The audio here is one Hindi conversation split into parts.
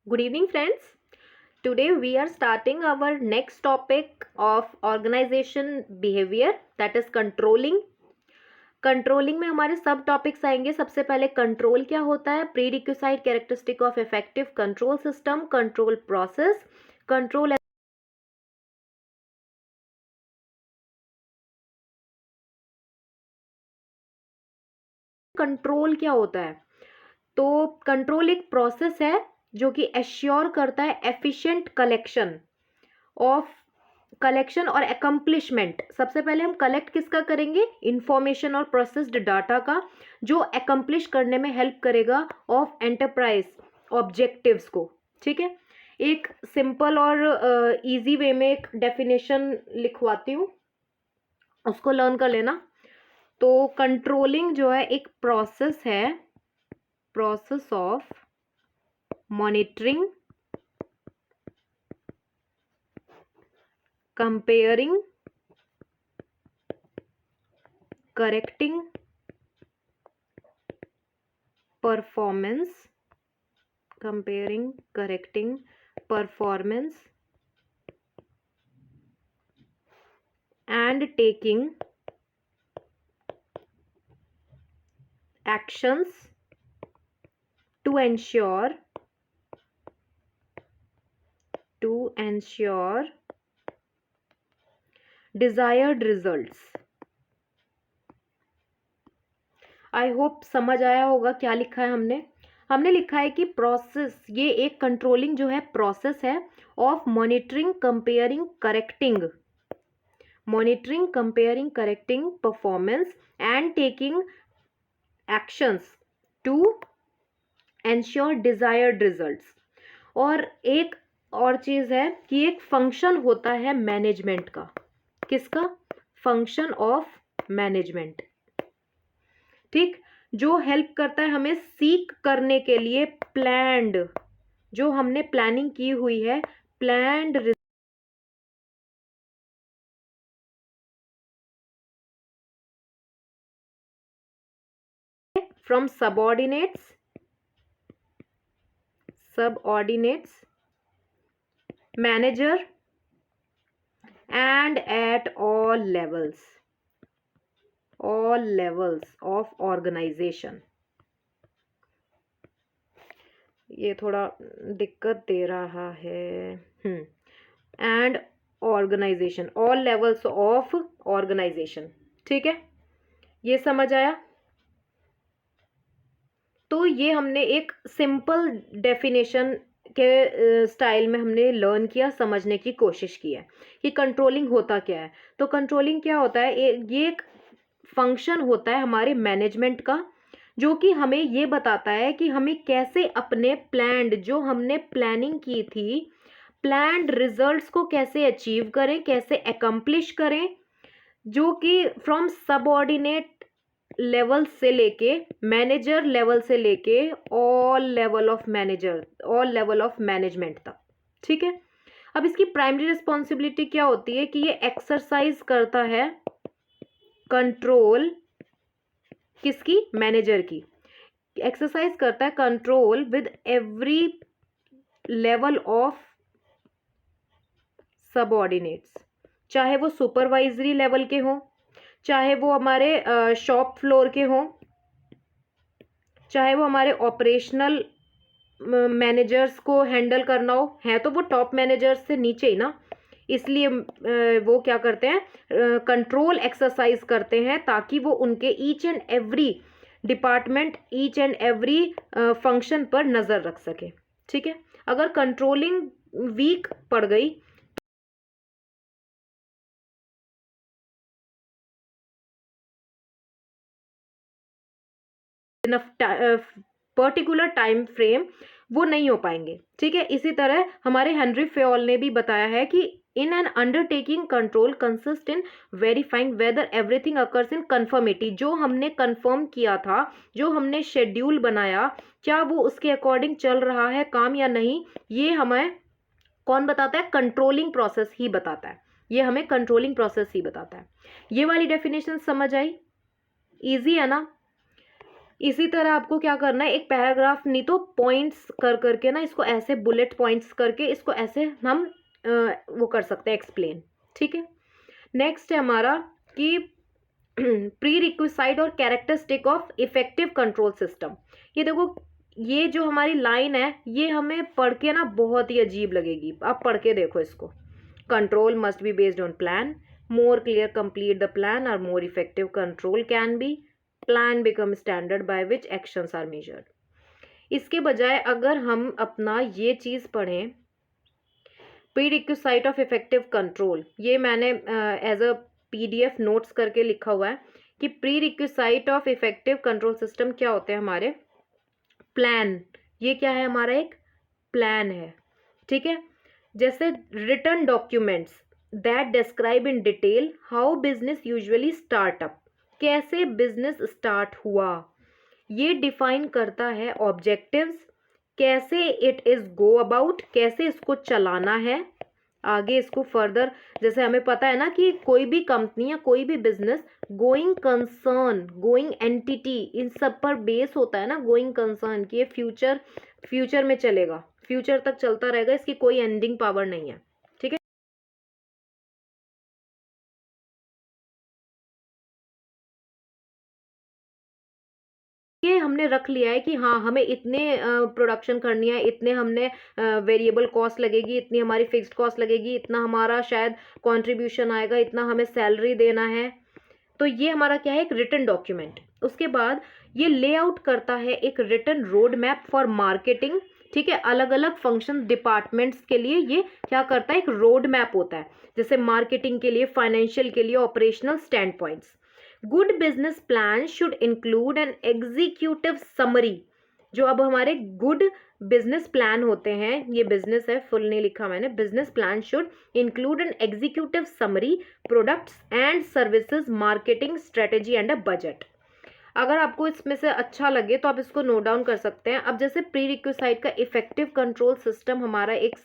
Good evening, friends. Today we are starting our next topic of organization behavior, that is controlling. Controlling में हमारे सब टॉपिक्स आएंगे. सबसे पहले कंट्रोल क्या होता है, pre requisite characteristic of effective control system, control process, control control क्या होता है. तो कंट्रोल एक प्रोसेस है जो कि एश्योर करता है एफिशिएंट कलेक्शन और अकम्पलिशमेंट. सबसे पहले हम कलेक्ट किसका करेंगे, इंफॉर्मेशन और प्रोसेस्ड डाटा का, जो अकम्पलिश करने में हेल्प करेगा ऑफ एंटरप्राइज ऑब्जेक्टिव्स को. ठीक है, एक सिंपल और इजी वे में एक डेफिनेशन लिखवाती हूँ, उसको लर्न कर लेना. तो कंट्रोलिंग जो है एक प्रोसेस है, process of monitoring, comparing, correcting performance, and taking actions to ensure desired results. I hope समझ आया होगा क्या लिखा है हमने लिखा है कि प्रोसेस, ये एक कंट्रोलिंग जो है प्रोसेस है of monitoring, comparing, correcting performance and taking actions to ensure desired results. और एक और चीज है कि एक फंक्शन होता है मैनेजमेंट का. किसका, फंक्शन ऑफ मैनेजमेंट. ठीक, जो हेल्प करता है हमें सीक करने के लिए प्लान्ड, जो हमने प्लानिंग की हुई है, planned from subordinates, manager and at all levels of organization. ये थोड़ा दिक्कत दे रहा है. and organization, all levels of organization. ठीक है, ये समझ आया. तो ये हमने एक सिंपल डेफिनेशन के स्टाइल में हमने लर्न किया, समझने की कोशिश की है कि कंट्रोलिंग होता क्या है. तो कंट्रोलिंग क्या होता है, ये एक फंक्शन होता है हमारे मैनेजमेंट का, जो कि हमें ये बताता है कि हमें कैसे अपने प्लान्ड, जो हमने प्लानिंग की थी, प्लान्ड रिजल्ट्स को कैसे अचीव करें, कैसे अकम्पलिश करें, जो कि फ्रॉम सबऑर्डिनेट लेवल से लेके मैनेजर लेवल से लेके ऑल लेवल ऑफ मैनेजमेंट तक. ठीक है, अब इसकी प्राइमरी रिस्पॉन्सिबिलिटी क्या होती है कि ये एक्सरसाइज करता है कंट्रोल, किसकी, मैनेजर की. एक्सरसाइज करता है control with every level of subordinates, चाहे वो सुपरवाइजरी लेवल के हों, चाहे वो हमारे शॉप फ्लोर के हों, चाहे वो हमारे ऑपरेशनल मैनेजर्स को हैंडल करना हो. है तो वो टॉप मैनेजर्स से नीचे ही ना, इसलिए वो क्या करते हैं, कंट्रोल एक्सरसाइज करते हैं, ताकि वो उनके each and every department, each and every function पर नज़र रख सके. ठीक है, अगर कंट्रोलिंग वीक पड़ गई पर्टिकुलर टाइम फ्रेम, वो नहीं हो पाएंगे. ठीक है, इसी तरह हमारे हेनरी फेयोल ने भी बताया है कि in an undertaking control consist in verifying whether everything occurs in conformity. जो हमने कंफर्म किया था, जो हमने शेड्यूल बनाया, क्या वो उसके अकॉर्डिंग चल रहा है काम या नहीं, ये हमें कौन बताता है, कंट्रोलिंग प्रोसेस ही बताता है. ये हमें कंट्रोलिंग प्रोसेस ही बताता है. ये वाली डेफिनेशन समझ आई, इजी है ना. इसी तरह आपको क्या करना है, एक पैराग्राफ नहीं तो पॉइंट्स कर करके ना, इसको ऐसे बुलेट पॉइंट्स करके इसको ऐसे हम वो कर सकते हैं एक्सप्लेन। ठीक है, नेक्स्ट है हमारा कि प्री रिक्विसाइट और characteristic of effective control system. ये देखो, ये जो हमारी लाइन है ये हमें पढ़ के ना बहुत ही अजीब लगेगी, आप पढ़ के देखो इसको। Control must be based on plan, more clear complete the plan or more effective control can be, plan become standard by which actions are measured। इसके बजाय अगर हम अपना ये चीज़ पढ़ें, प्रीरिक्विसाइट ऑफ इफेक्टिव कंट्रोल, ये मैंने एज अ पीडीएफ नोट्स करके लिखा हुआ है कि प्रीरिक्विसाइट ऑफ इफेक्टिव कंट्रोल सिस्टम क्या होते हैं हमारे। प्लान, ये क्या है हमारा, एक प्लान है। ठीक है, जैसे return documents that describe in detail how business usually startup, कैसे बिजनेस स्टार्ट हुआ, ये डिफाइन करता है ऑब्जेक्टिव्स, कैसे इट इज गो अबाउट, कैसे इसको चलाना है आगे इसको फर्दर। जैसे हमें पता है ना कि कोई भी कंपनी या कोई भी business going concern, going entity, इन सब पर बेस होता है ना गोइंग कंसर्न, कि ये फ्यूचर में चलेगा, फ्यूचर तक चलता रहेगा, इसकी कोई एंडिंग पावर नहीं है। ठीक है, ये हमने रख लिया है कि हाँ हमें इतने प्रोडक्शन करनी है, इतने हमने वेरिएबल कॉस्ट लगेगी, इतनी हमारी फिक्स्ड कॉस्ट लगेगी, इतना हमारा शायद कंट्रीब्यूशन आएगा, इतना हमें सैलरी देना है। तो ये हमारा क्या है, एक रिटन डॉक्यूमेंट। उसके बाद ये लेआउट करता है एक written road map for marketing. ठीक है, अलग अलग फंक्शन डिपार्टमेंट्स के लिए ये क्या करता है, एक रोड मैप होता है, जैसे मार्केटिंग के लिए, फाइनेंशियल के लिए, operational stand points. Good business plan should include an executive summary. जो अब हमारे गुड बिजनेस प्लान होते हैं, ये बिजनेस है, फुल नहीं लिखा मैंने, business plan should include an executive summary, products and services, marketing strategy and a budget. अगर आपको इसमें से अच्छा लगे तो आप इसको नोट डाउन कर सकते हैं। अब जैसे प्री रिक्विसाइट का इफेक्टिव कंट्रोल सिस्टम, हमारा एक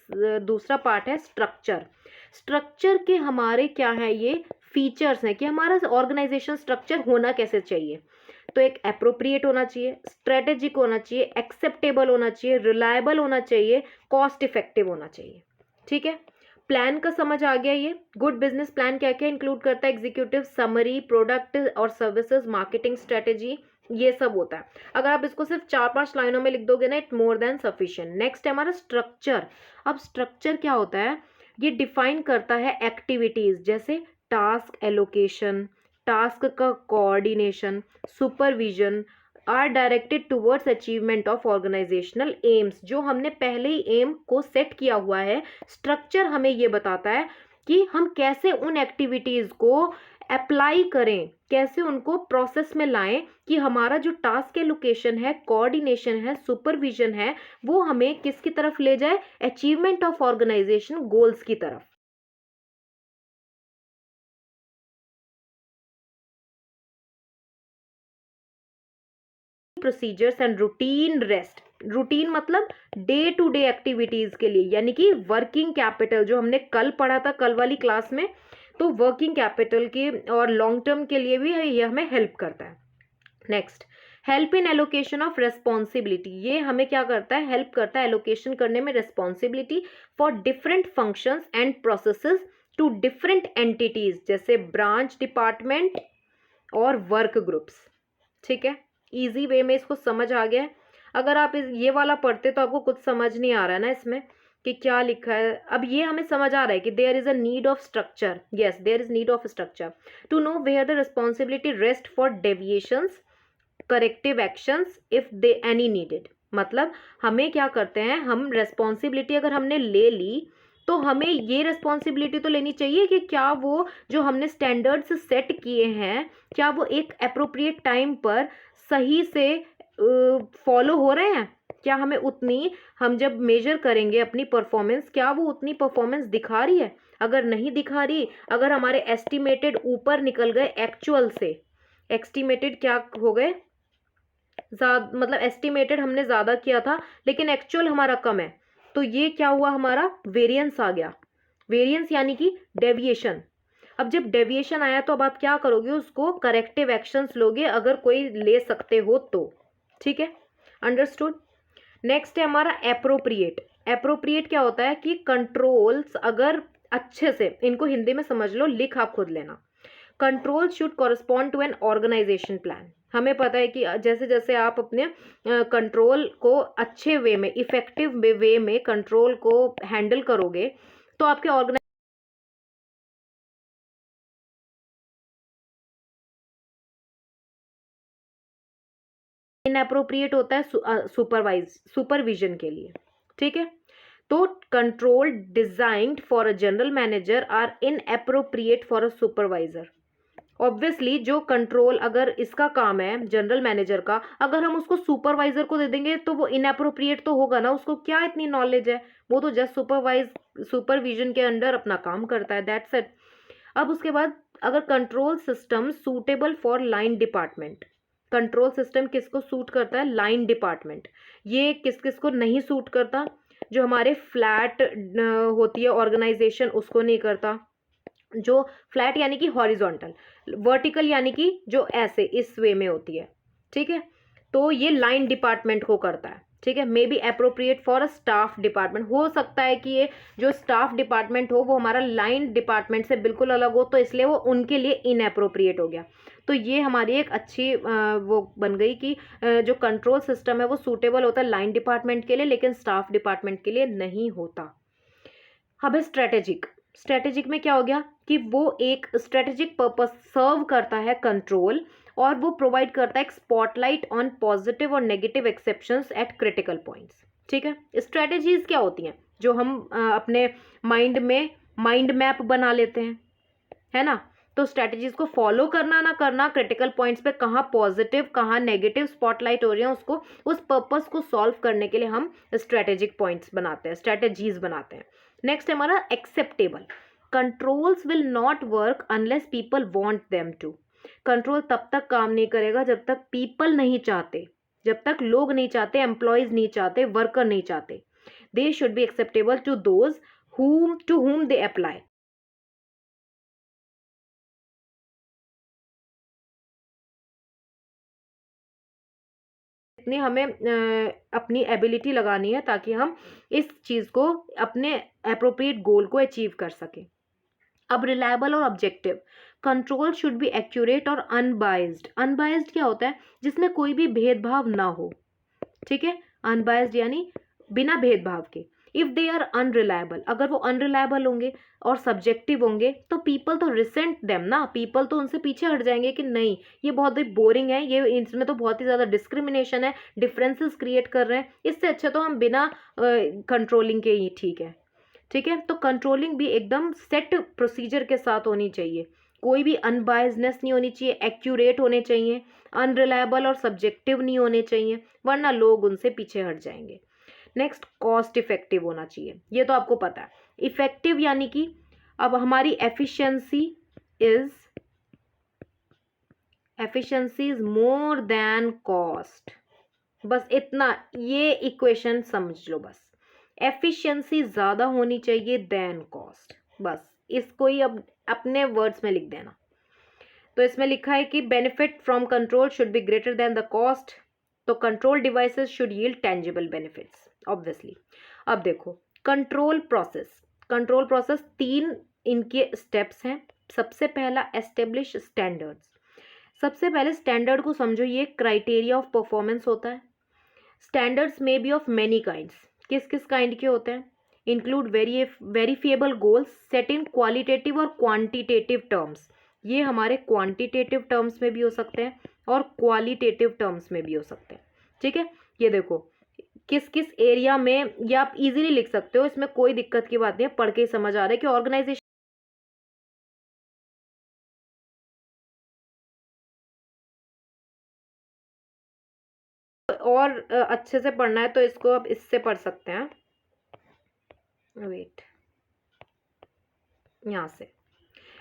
दूसरा पार्ट है स्ट्रक्चर। स्ट्रक्चर के हमारे क्या है, ये फीचर्स हैं कि हमारा ऑर्गेनाइजेशन स्ट्रक्चर होना कैसे चाहिए। तो एक अप्रोप्रिएट होना चाहिए, स्ट्रेटेजिक होना चाहिए, एक्सेप्टेबल होना चाहिए, रिलायबल होना चाहिए, कॉस्ट इफेक्टिव होना चाहिए। ठीक है, प्लान का समझ आ गया। ये गुड बिजनेस प्लान क्या क्या इंक्लूड करता है, एग्जीक्यूटिव समरी, प्रोडक्ट और सर्विसेज, मार्केटिंग स्ट्रेटेजी, ये सब होता है। अगर आप इसको सिर्फ 4-5 लाइनों में लिख दोगे ना, it more than sufficient. Next है हमारा स्ट्रक्चर। अब स्ट्रक्चर क्या होता है, ये डिफाइन करता है एक्टिविटीज, जैसे टास्क एलोकेशन, टास्क का coordination, supervision are directed towards achievement of organisational aims. जो हमने पहले ही एम को सेट किया हुआ है, स्ट्रक्चर हमें ये बताता है कि हम कैसे उन एक्टिविटीज को अप्लाई करें, कैसे उनको प्रोसेस में लाएं कि हमारा जो टास्क एलोकेशन है, कोऑर्डिनेशन है, सुपरविजन है, वो हमें किसकी तरफ ले जाए, अचीवमेंट ऑफ ऑर्गेनाइजेशन गोल्स की तरफ। Procedures and routine rest, routine मतलब डे टू डे एक्टिविटीज के लिए, यानी कि वर्किंग कैपिटल जो हमने कल पढ़ा था, कल वाली क्लास में, तो वर्किंग कैपिटल की और लॉन्ग टर्म के लिए भी ये हमें हेल्प करता है। Next, help in allocation of responsibility, ये हमें क्या करता है, हेल्प करता है एलोकेशन करने में responsibility for different functions and processes to different entities, जैसे ब्रांच, डिपार्टमेंट और वर्क ग्रुप्स। ठीक है, इजी वे में इसको समझ आ गया है। अगर आप ये वाला पढ़ते तो आपको कुछ समझ नहीं आ रहा है ना इसमें कि क्या लिखा है। अब ये हमें समझ आ रहा है कि there is a need of structure, yes there is need of structure to know where the responsibility rest for deviations, corrective actions if they any needed. मतलब हमें क्या करते हैं, हम रेस्पॉन्सिबिलिटी अगर हमने ले ली तो हमें ये रेस्पॉन्सिबिलिटी तो लेनी चाहिए कि क्या वो जो हमने स्टैंडर्ड्स सेट किए हैं, क्या वो एक अप्रोप्रिएट टाइम पर सही से फॉलो हो रहे हैं, क्या हमें उतनी, हम जब मेजर करेंगे अपनी परफॉर्मेंस, क्या वो उतनी परफॉर्मेंस दिखा रही है। अगर नहीं दिखा रही, अगर हमारे एस्टिमेटेड ऊपर निकल गए एक्चुअल से, एस्टिमेटेड क्या हो गए, मतलब एस्टिमेटेड हमने ज़्यादा किया था लेकिन एक्चुअल हमारा कम है, तो ये क्या हुआ, हमारा वेरिएंस आ गया। वेरिएंस यानी कि डेविएशन। अब जब डेविएशन आया तो अब आप क्या करोगे, उसको करेक्टिव एक्शंस लोगे, अगर कोई ले सकते हो तो। ठीक है, अंडरस्टूड। नेक्स्ट है हमारा एप्रोप्रिएट। एप्रोप्रिएट क्या होता है कि कंट्रोल्स अगर अच्छे से, इनको हिंदी में समझ लो, लिख आप खुद लेना। Control should correspond to an organisation plan. हमें पता है कि जैसे जैसे आप अपने कंट्रोल को अच्छे वे में, इफेक्टिव वे में कंट्रोल को हैंडल करोगे तो आपके ऑर्गेनाइजेशन इनअप्रोप्रिएट होता है सुपरविजन के लिए। ठीक है, तो control designed for a general manager are inappropriate for a supervisor. Obviously जो कंट्रोल अगर इसका काम है जनरल मैनेजर का, अगर हम उसको सुपरवाइजर को दे देंगे तो वो इनअप्रोप्रिएट तो होगा ना, उसको क्या इतनी नॉलेज है, वो तो जस्ट सुपरविजन के अंडर अपना काम करता है, दैट्स इट। अब उसके बाद अगर control system suitable for line department, control system किसको सूट करता है, लाइन डिपार्टमेंट। ये किस किस को नहीं सूट करता, जो हमारे फ्लैट होती है ऑर्गेनाइजेशन उसको नहीं करता, जो फ्लैट यानी कि हॉरिजॉन्टल, वर्टिकल यानी कि जो ऐसे इस वे में होती है। ठीक है, तो ये लाइन डिपार्टमेंट को करता है। ठीक है, may be appropriate for a staff department, हो सकता है कि ये जो स्टाफ डिपार्टमेंट हो वो हमारा लाइन डिपार्टमेंट से बिल्कुल अलग हो, तो इसलिए वो उनके लिए इनअप्रोप्रिएट हो गया। तो ये हमारी एक अच्छी वो बन गई कि जो कंट्रोल सिस्टम है वो सूटेबल होता है लाइन डिपार्टमेंट के लिए, लेकिन स्टाफ डिपार्टमेंट के लिए नहीं होता। अब है स्ट्रेटेजिक। स्ट्रेटेजिक में क्या हो गया कि वो एक स्ट्रेटेजिक पर्पस सर्व करता है कंट्रोल, और वो प्रोवाइड करता है एक स्पॉटलाइट ऑन पॉजिटिव और negative exceptions eight critical points. ठीक है, स्ट्रेटेजीज क्या होती हैं, जो हम अपने माइंड में माइंड मैप बना लेते हैं, है ना। तो स्ट्रेटेजीज को फॉलो करना ना करना, क्रिटिकल पॉइंट्स पे कहाँ पॉजिटिव कहाँ नेगेटिव स्पॉटलाइट हो रही है, उसको उस पर्पस को सॉल्व करने के लिए हम स्ट्रेटेजिक पॉइंट्स बनाते हैं, स्ट्रेटेजीज बनाते हैं। नेक्स्ट है हमारा acceptable. Controls will not work unless people want them to. Control तब तक काम नहीं करेगा जब तक पीपल नहीं चाहते, जब तक लोग नहीं चाहते, एम्प्लॉयज नहीं चाहते, वर्कर नहीं चाहते। They should be acceptable to those whom they apply। इतनी हमें अपनी एबिलिटी लगानी है ताकि हम इस चीज़ को अपने अप्रोप्रिएट गोल को अचीव कर सकें। अब रिलायबल और objective. Control should be accurate और अनबाइज्ड। अनबाइज्ड क्या होता है, जिसमें कोई भी भेदभाव ना हो। ठीक है, अनबाइज्ड यानी बिना भेदभाव के। इफ दे आर अनरिलायबल, अगर वो अनरिलायबल होंगे और सब्जेक्टिव होंगे तो पीपल तो रिसेंट देम ना, पीपल तो उनसे पीछे हट जाएंगे कि नहीं ये बहुत ही बोरिंग है, ये इसमें तो बहुत ही ज़्यादा डिस्क्रिमिनेशन है, डिफरेंसेस क्रिएट कर रहे हैं, इससे अच्छा तो हम बिना कंट्रोलिंग के ही ठीक है। ठीक है, तो कंट्रोलिंग भी एकदम सेट प्रोसीजर के साथ होनी चाहिए, कोई भी अनबायसनेस नहीं होनी चाहिए, एक्यूरेट होने चाहिए, अनरिलायबल और सब्जेक्टिव नहीं होने चाहिए, वरना लोग उनसे पीछे हट जाएंगे। नेक्स्ट, कॉस्ट इफेक्टिव होना चाहिए, ये तो आपको पता है। इफेक्टिव यानी कि अब हमारी efficiency is more than cost. बस इतना, ये इक्वेशन समझ लो बस। एफिशिएंसी ज़्यादा होनी चाहिए देन कॉस्ट, बस इसको ही अब अपने वर्ड्स में लिख देना। तो इसमें लिखा है कि benefit from control should be greater than the cost, तो control devices should yield tangible benefits obviously. अब देखो कंट्रोल प्रोसेस 3 इनके स्टेप्स हैं। सबसे पहला एस्टेब्लिश स्टैंडर्ड्स। सबसे पहले स्टैंडर्ड को समझो, ये क्राइटेरिया ऑफ परफॉर्मेंस होता है। स्टैंडर्ड्स में बी ऑफ मैनी काइंड्स, किस किस काइंड के होते हैं, इंक्लूड वेरीफिएबल गोल्स सेट इन क्वालिटेटिव और क्वांटिटेटिव टर्म्स। ये हमारे क्वांटिटेटिव टर्म्स में भी हो सकते हैं और क्वालिटेटिव टर्म्स में भी हो सकते हैं। ठीक है, ये देखो किस किस एरिया में, ये आप इजीली लिख सकते हो, इसमें कोई दिक्कत की बात नहीं है, पढ़ के ही समझ आ रहा है कि ऑर्गेनाइजेशन और अच्छे से पढ़ना है तो इसको आप इससे पढ़ सकते हैं। वेट, यहाँ से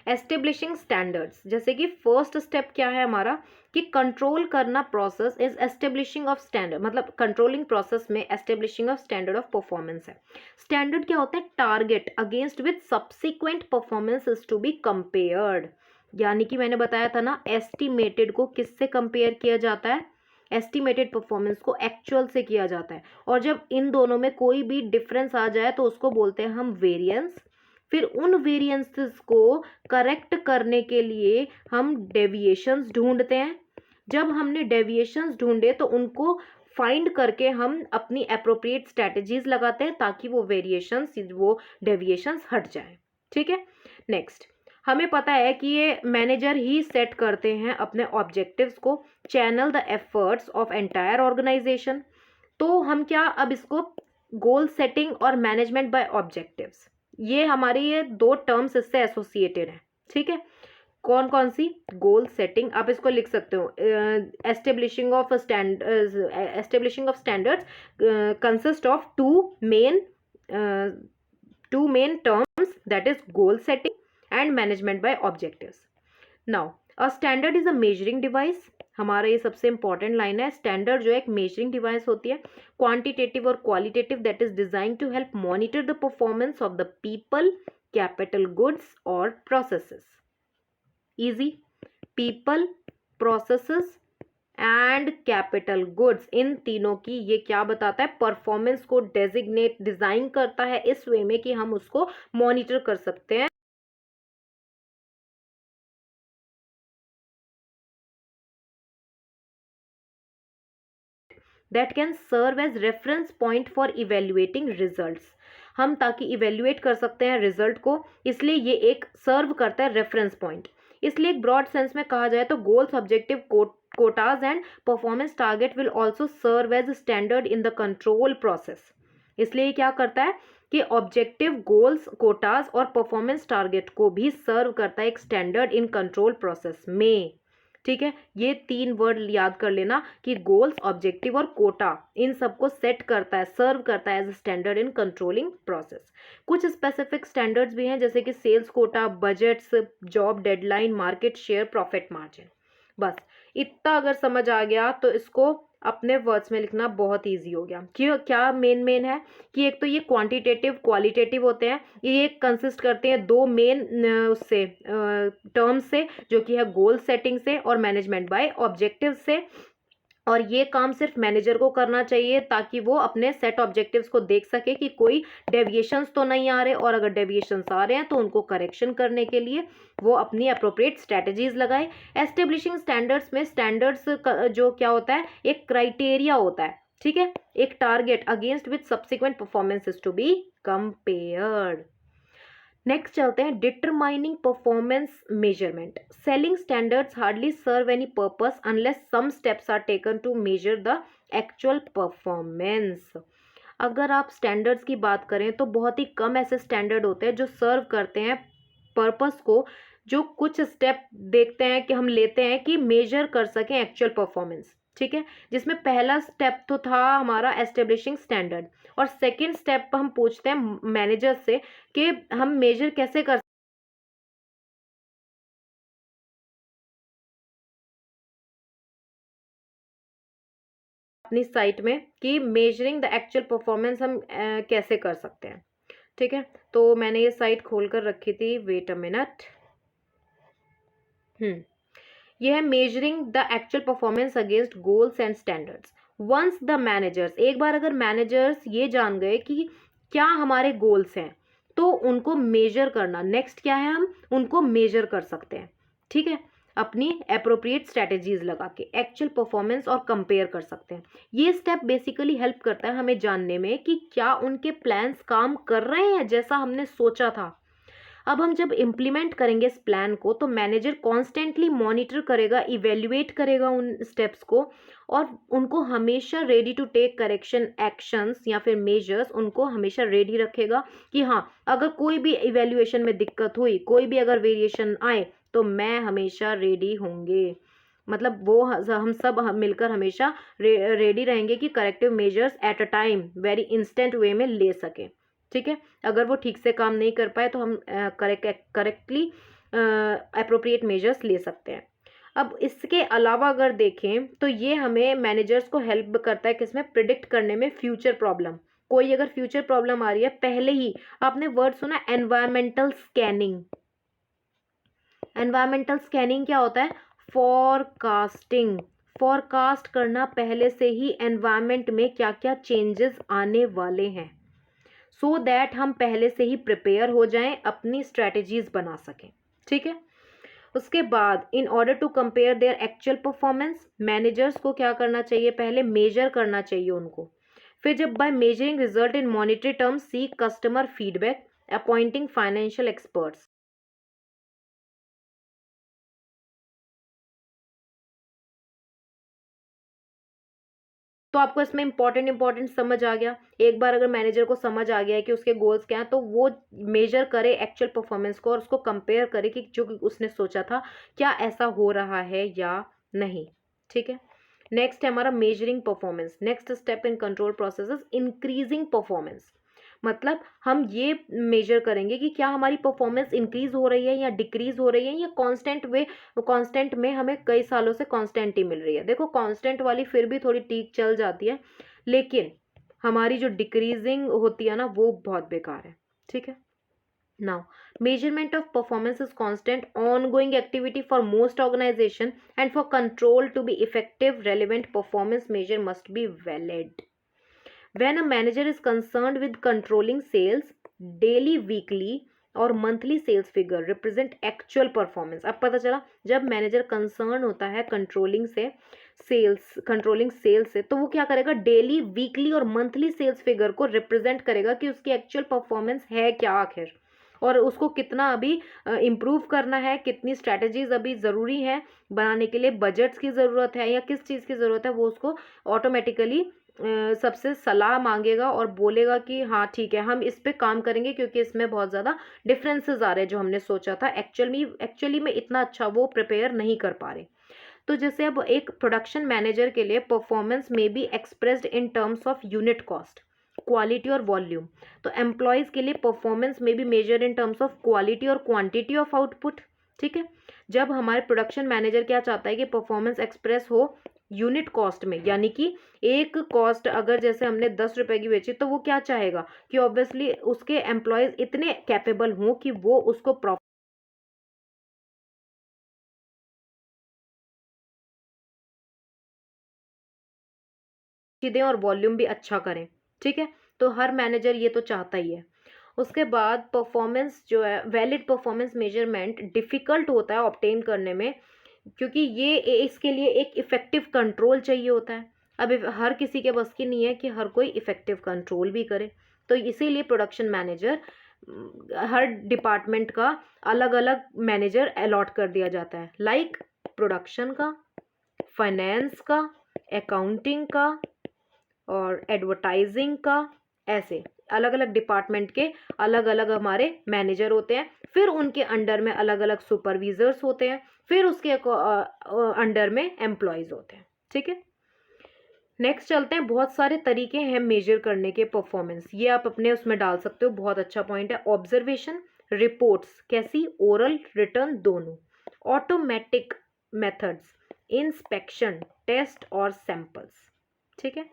एस्टेब्लिशिंग स्टैंडर्ड्स, जैसे कि फर्स्ट स्टेप क्या है हमारा कि कंट्रोल करना process is establishing of standard, मतलब कंट्रोलिंग प्रोसेस में establishing of standard of performance है। स्टैंडर्ड क्या होता है, target against with subsequent performance is to be compared. यानी कि मैंने बताया था ना, एस्टिमेटेड को किससे कंपेयर किया जाता है, एस्टिमेटेड परफॉर्मेंस को एक्चुअल से किया जाता है, और जब इन दोनों में कोई भी डिफरेंस आ जाए तो उसको बोलते हैं हम वेरिएंस। फिर उन वेरिएंसेस को करेक्ट करने के लिए हम डेविएशंस ढूंढते हैं। जब हमने डेविएशंस ढूंढे तो उनको फाइंड करके हम अपनी अप्रोप्रिएट स्ट्रैटेजीज लगाते हैं ताकि वो डेविएशंस हट जाए। ठीक है। नेक्स्ट, हमें पता है कि ये मैनेजर ही सेट करते हैं अपने ऑब्जेक्टिव्स को, channel the efforts of entire organisation. तो हम क्या, अब इसको गोल सेटिंग और मैनेजमेंट बाय ऑब्जेक्टिव्स, ये हमारी ये दो टर्म्स इससे एसोसिएटेड हैं। ठीक है। कौन कौन सी? गोल सेटिंग, आप इसको लिख सकते हो, establishing of standards consist of two main terms, that is goal setting and management by objectives. Now a standard is a measuring device, हमारा ये सबसे इंपॉर्टेंट लाइन है। स्टैंडर्ड जो है एक मेजरिंग डिवाइस होती है, क्वांटिटेटिव और qualitative, that is design to help monitor the performance of the people, capital goods और processes. Easy, people, processes and capital goods, इन तीनों की ये क्या बताता है, परफॉर्मेंस को डेजिग्नेट डिजाइन करता है इस वे में कि हम उसको मॉनिटर कर सकते हैं। That can serve as reference point for evaluating results, हम ताकि इवेल्युएट कर सकते हैं रिजल्ट को, इसलिए ये एक सर्व करता है रेफरेंस पॉइंट। इसलिए एक ब्रॉड सेंस में कहा जाए तो goals, objective, quotas and performance target will also serve as standard in the control process. इसलिए क्या करता है कि ऑब्जेक्टिव, गोल्स, कोटाज और परफॉर्मेंस टारगेट को भी सर्व करता है एक स्टैंडर्ड इन कंट्रोल प्रोसेस में। ठीक है। ये तीन वर्ड याद कर लेना कि गोल्स, ऑब्जेक्टिव और कोटा, इन सबको सेट करता है, सर्व करता है as standard in controlling process. कुछ स्पेसिफिक स्टैंडर्ड्स भी हैं जैसे कि sales quota, budgets, job deadline, market share, profit margin. बस इतना अगर समझ आ गया तो इसको अपने वर्ड्स में लिखना बहुत इजी हो गया। क्यों, क्या मेन है कि एक तो ये क्वांटिटेटिव, क्वालिटेटिव होते हैं, ये कंसिस्ट करते हैं दो मेन उससे टर्म्स से, जो कि है गोल सेटिंग से और मैनेजमेंट बाय ऑब्जेक्टिव से। और ये काम सिर्फ मैनेजर को करना चाहिए ताकि वो अपने सेट ऑब्जेक्टिव्स को देख सके कि कोई डेविएशंस तो नहीं आ रहे, और अगर डेविएशंस आ रहे हैं तो उनको करेक्शन करने के लिए वो अपनी अप्रोप्रिएट स्ट्रैटेजीज लगाए। एस्टेब्लिशिंग स्टैंडर्ड्स में स्टैंडर्ड्स जो क्या होता है, एक क्राइटेरिया होता है। ठीक है। एक target against which subsequent performance to be compared. Next चलते हैं, determining performance measurement. Setting standards hardly serve any purpose unless some steps are taken to measure the actual performance. अगर आप स्टैंडर्ड्स की बात करें तो बहुत ही कम ऐसे स्टैंडर्ड होते हैं जो सर्व करते हैं पर्पस को, जो कुछ स्टेप देखते हैं कि हम लेते हैं कि मेजर कर सकें एक्चुअल परफॉर्मेंस। ठीक है। जिसमें पहला स्टेप तो था हमारा एस्टेब्लिशिंग स्टैंडर्ड, और सेकंड स्टेप हम पूछते हैं मैनेजर से कि हम मेजर कैसे कर अपनी साइट में कि मेजरिंग द एक्चुअल परफॉर्मेंस हम कैसे कर सकते हैं। ठीक है। तो मैंने ये साइट खोल कर रखी थी, वेट अ मिनट। ये है measuring the actual performance against goals and standards. Once the managers, एक बार अगर मैनेजर्स ये जान गए कि क्या हमारे गोल्स हैं तो उनको मेजर करना, नेक्स्ट क्या है, हम उनको मेजर कर सकते हैं। ठीक है। अपनी अप्रोप्रिएट स्ट्रैटेजीज लगा के एक्चुअल परफॉर्मेंस और कंपेयर कर सकते हैं। ये स्टेप बेसिकली हेल्प करता है हमें जानने में कि क्या उनके प्लान्स काम कर रहे हैं जैसा हमने सोचा था। अब हम जब इम्प्लीमेंट करेंगे इस प्लान को तो मैनेजर कॉन्स्टेंटली मॉनिटर करेगा, इवेल्युएट करेगा उन स्टेप्स को, और उनको हमेशा ready to take correction actions या फिर मेजर्स, उनको हमेशा रेडी रखेगा कि हाँ, अगर कोई भी इवेल्युएशन में दिक्कत हुई, कोई भी अगर वेरिएशन आए तो मैं हमेशा रेडी होंगे। मतलब वो हम सब मिलकर हमेशा रेडी रहेंगे कि corrective measures at a time very instant way में ले सकें। ठीक है। अगर वो ठीक से काम नहीं कर पाए तो हम करेक्टली अप्रोप्रिएट मेजर्स ले सकते हैं। अब इसके अलावा अगर देखें तो ये हमें मैनेजर्स को हेल्प करता है किसमें, प्रिडिक्ट करने में फ्यूचर प्रॉब्लम। कोई अगर फ्यूचर प्रॉब्लम आ रही है, पहले ही आपने वर्ड सुना एनवायरमेंटल स्कैनिंग। एनवायरमेंटल स्कैनिंग क्या होता है, फोरकास्टिंग। फोरकास्ट करना पहले से ही एनवायरनमेंट में क्या क्या चेंजेस आने वाले हैं, सो दैट हम पहले से ही प्रिपेयर हो जाएं, अपनी स्ट्रेटजीज बना सकें। ठीक है। उसके बाद in order to compare their actual performance, managers को क्या करना चाहिए, पहले मेजर करना चाहिए उनको। फिर जब by measuring result in monetary terms seek customer feedback, appointing financial experts. तो आपको इसमें इंपॉर्टेंट समझ आ गया। एक बार अगर मैनेजर को समझ आ गया है कि उसके गोल्स क्या हैं, तो वो मेजर करे एक्चुअल परफॉर्मेंस को और उसको कंपेयर करे कि जो उसने सोचा था क्या ऐसा हो रहा है या नहीं। ठीक है। नेक्स्ट है हमारा measuring performance. Next step in control process increasing performance. मतलब हम ये मेजर करेंगे कि क्या हमारी परफॉर्मेंस इंक्रीज हो रही है या डिक्रीज हो रही है, या कांस्टेंट में हमें कई सालों से कांस्टेंट ही मिल रही है। देखो कांस्टेंट वाली फिर भी थोड़ी ठीक चल जाती है, लेकिन हमारी जो डिक्रीजिंग होती है ना वो बहुत बेकार है। ठीक है। Now, measurement of performance is constant, ongoing activity for most organization, and for control to be effective, relevant performance measure must be valid. When a manager is concerned with controlling sales, daily, weekly और monthly sales figure represent actual performance. अब पता चला जब मैनेजर कंसर्न होता है कंट्रोलिंग सेल्स से, तो वो क्या करेगा, डेली, वीकली और मंथली सेल्स फिगर को रिप्रेजेंट करेगा कि उसकी एक्चुअल परफॉर्मेंस है क्या आखिर, और उसको कितना अभी इम्प्रूव करना है, कितनी स्ट्रैटेजीज अभी ज़रूरी है बनाने के लिए, बजट्स की ज़रूरत है या किस चीज़ की ज़रूरत है, वो उसको ऑटोमेटिकली सबसे सलाह मांगेगा और बोलेगा कि हाँ ठीक है हम इस पे काम करेंगे, क्योंकि इसमें बहुत ज़्यादा डिफरेंसेस आ रहे हैं जो हमने सोचा था, एक्चुअली में इतना अच्छा वो प्रिपेयर नहीं कर पा रहे। तो जैसे अब एक प्रोडक्शन मैनेजर के लिए परफॉर्मेंस में be expressed in terms of unit cost, quality और वॉल्यूम। तो एम्प्लॉयज़ के लिए परफॉर्मेंस में be measure in terms of quality और क्वांटिटी ऑफ आउटपुट। ठीक है। जब हमारे प्रोडक्शन मैनेजर क्या चाहता है कि परफॉर्मेंस एक्सप्रेस हो यूनिट कॉस्ट में, यानी कि एक कॉस्ट अगर जैसे हमने 10 रुपए की बेची, तो वो क्या चाहेगा कि ऑब्वियसली उसके एम्प्लॉयज इतने कैपेबल हों कि वो उसको प्रॉफिट दें और वॉल्यूम भी अच्छा करें। ठीक है। तो हर मैनेजर ये तो चाहता ही है। उसके बाद परफॉर्मेंस जो है, वैलिड परफॉर्मेंस मेजरमेंट डिफिकल्ट होता है ऑब्टेन करने में, क्योंकि ये इसके लिए एक इफेक्टिव कंट्रोल चाहिए होता है। अब हर किसी के बस की नहीं है कि हर कोई इफेक्टिव कंट्रोल भी करे, तो इसीलिए प्रोडक्शन मैनेजर हर डिपार्टमेंट का अलग अलग मैनेजर अलॉट कर दिया जाता है, लाइक प्रोडक्शन का, फाइनेंस का, अकाउंटिंग का और एडवर्टाइजिंग का। ऐसे अलग अलग डिपार्टमेंट के अलग अलग हमारे मैनेजर होते हैं, फिर उनके अंडर में अलग अलग सुपरविजर्स होते हैं, फिर उसके अंडर में एम्प्लॉयज होते हैं। ठीक है। नेक्स्ट चलते हैं, बहुत सारे तरीके हैं मेजर करने के परफॉर्मेंस, ये आप अपने उसमें डाल सकते हो, बहुत अच्छा पॉइंट है। ऑब्जर्वेशन, रिपोर्ट्स, कैसी, ओरल, रिटर्न दोनों, ऑटोमेटिक मेथड्स, इंस्पेक्शन, टेस्ट और सैंपल्स। ठीक है।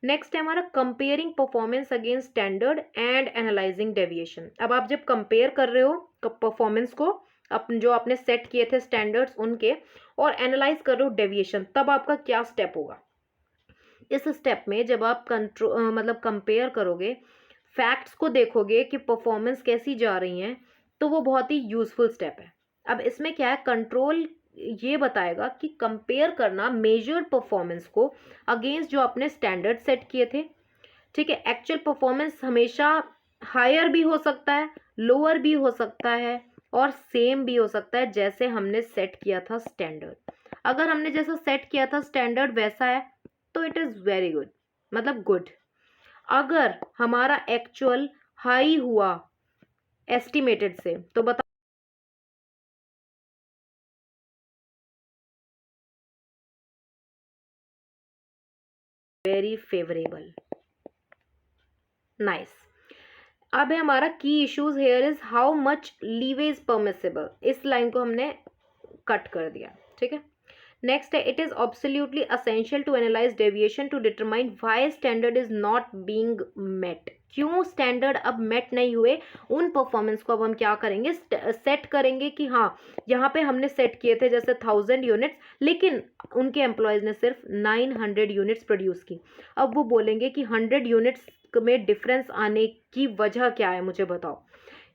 नेक्स्ट है हमारा comparing performance against standard and analysing deviation. अब आप जब कंपेयर कर रहे हो परफॉर्मेंस को जो आपने सेट किए थे स्टैंडर्ड्स उनके, और एनालाइज कर रहे हो डेविएशन, तब आपका क्या स्टेप होगा। इस स्टेप में जब आप मतलब कंपेयर करोगे, फैक्ट्स को देखोगे कि परफॉर्मेंस कैसी जा रही हैं, तो वो बहुत ही यूजफुल स्टेप है। अब इसमें क्या है, कंट्रोल ये बताएगा कि कंपेयर करना मेजर्ड परफॉर्मेंस को अगेंस्ट जो आपने स्टैंडर्ड सेट किए थे। ठीक है। एक्चुअल परफॉर्मेंस हमेशा हायर भी हो सकता है, लोअर भी हो सकता है और सेम भी हो सकता है जैसे हमने सेट किया था स्टैंडर्ड। अगर हमने जैसा सेट किया था स्टैंडर्ड वैसा है तो इट इज़ वेरी गुड, मतलब गुड। अगर हमारा एक्चुअल हाई हुआ एस्टिमेटेड से, तो बता वेरी फेवरेबल, नाइस। अब है हमारा की issues here is how much leeway is permissible, इस लाइन को हमने कट कर दिया। ठीक है। नेक्स्ट है, it is absolutely essential to analyse deviation to determine why standard is not being met. क्यों स्टैंडर्ड अब मेट नहीं हुए, उन परफॉर्मेंस को अब हम क्या करेंगे, सेट करेंगे कि हाँ यहाँ पे हमने सेट किए थे जैसे 1000 यूनिट्स, लेकिन उनके एम्प्लॉयज़ ने सिर्फ 900 यूनिट्स प्रोड्यूस की। अब वो बोलेंगे कि 100 यूनिट्स में डिफरेंस आने की वजह क्या है, मुझे बताओ।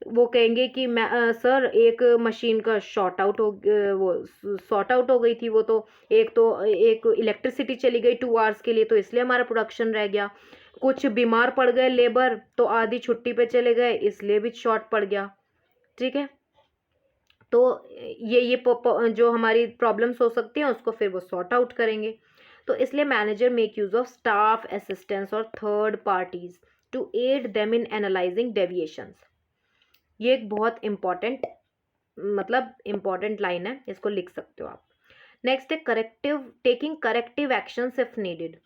वो कहेंगे कि मैं सर एक मशीन का वो शॉर्ट आउट हो गई थी, वो तो एक इलेक्ट्रिसिटी चली गई 2 आवर्स के लिए, तो इसलिए हमारा प्रोडक्शन रह गया। कुछ बीमार पड़ गए लेबर, तो आधी छुट्टी पे चले गए, इसलिए भी शॉर्ट पड़ गया। ठीक है, तो जो हमारी प्रॉब्लम्स हो सकती हैं उसको फिर वो सॉर्ट आउट करेंगे। तो इसलिए manager make use of staff assistants और third parties to aid them in analysing deviations. ये एक बहुत इम्पॉर्टेंट लाइन है, इसको लिख सकते हो आप। नेक्स्ट है taking corrective actions if needed.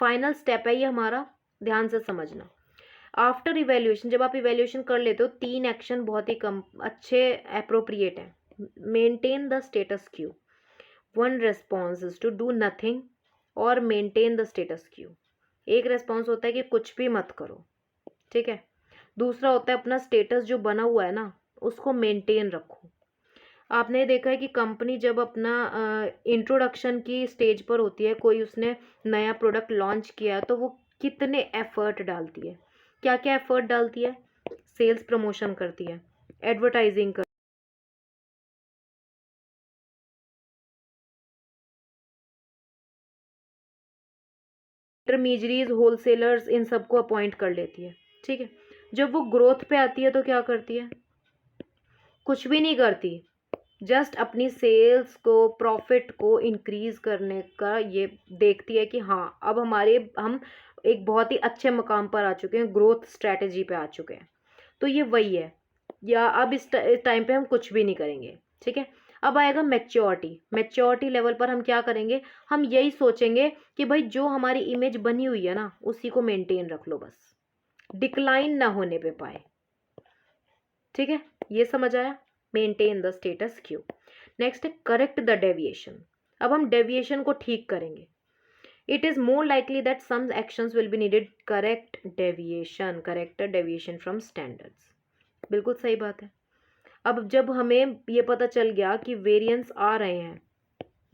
Final step है ये हमारा, ध्यान से समझना। आफ्टर इवेल्यूएशन, जब आप इवेल्यूएशन कर लेते हो, 3 एक्शन बहुत ही अच्छे अप्रोप्रिएट हैं। Maintain the status quo, 1 response is to do nothing और मेंटेन द स्टेटस क्यू। एक रेस्पॉन्स होता है कि कुछ भी मत करो, ठीक है। दूसरा होता है अपना स्टेटस जो बना हुआ है ना, उसको मेंटेन रखो। आपने देखा है कि कंपनी जब अपना इंट्रोडक्शन की स्टेज पर होती है, कोई उसने नया प्रोडक्ट लॉन्च किया, तो वो कितने एफर्ट डालती है, क्या क्या एफर्ट डालती है। सेल्स प्रमोशन करती है, एडवर्टाइजिंग कर, इंटरमीडियरीज, होलसेलर्स, इन सबको अपॉइंट कर लेती है। ठीक है, जब वो ग्रोथ पे आती है तो क्या करती है, कुछ भी नहीं करती, जस्ट अपनी सेल्स को, प्रॉफिट को इंक्रीज करने का ये देखती है कि हाँ अब हम एक बहुत ही अच्छे मकाम पर आ चुके हैं, ग्रोथ स्ट्रेटेजी पे आ चुके हैं। तो ये वही है, या अब इस टाइम पे हम कुछ भी नहीं करेंगे। ठीक है, अब आएगा मैच्योरिटी लेवल पर हम क्या करेंगे, हम यही सोचेंगे कि भाई जो हमारी इमेज बनी हुई है ना, उसी को मेंटेन रख लो, बस डिक्लाइन ना होने पे पाए। ठीक है, ये समझ आया, maintain the status quo. Next है करेक्ट द डेविएशन। अब हम डेविएशन को ठीक करेंगे। It is more likely that some actions will be needed correct deviation from standards. बिल्कुल सही बात है। अब जब हमें ये पता चल गया कि वेरिएंस आ रहे हैं,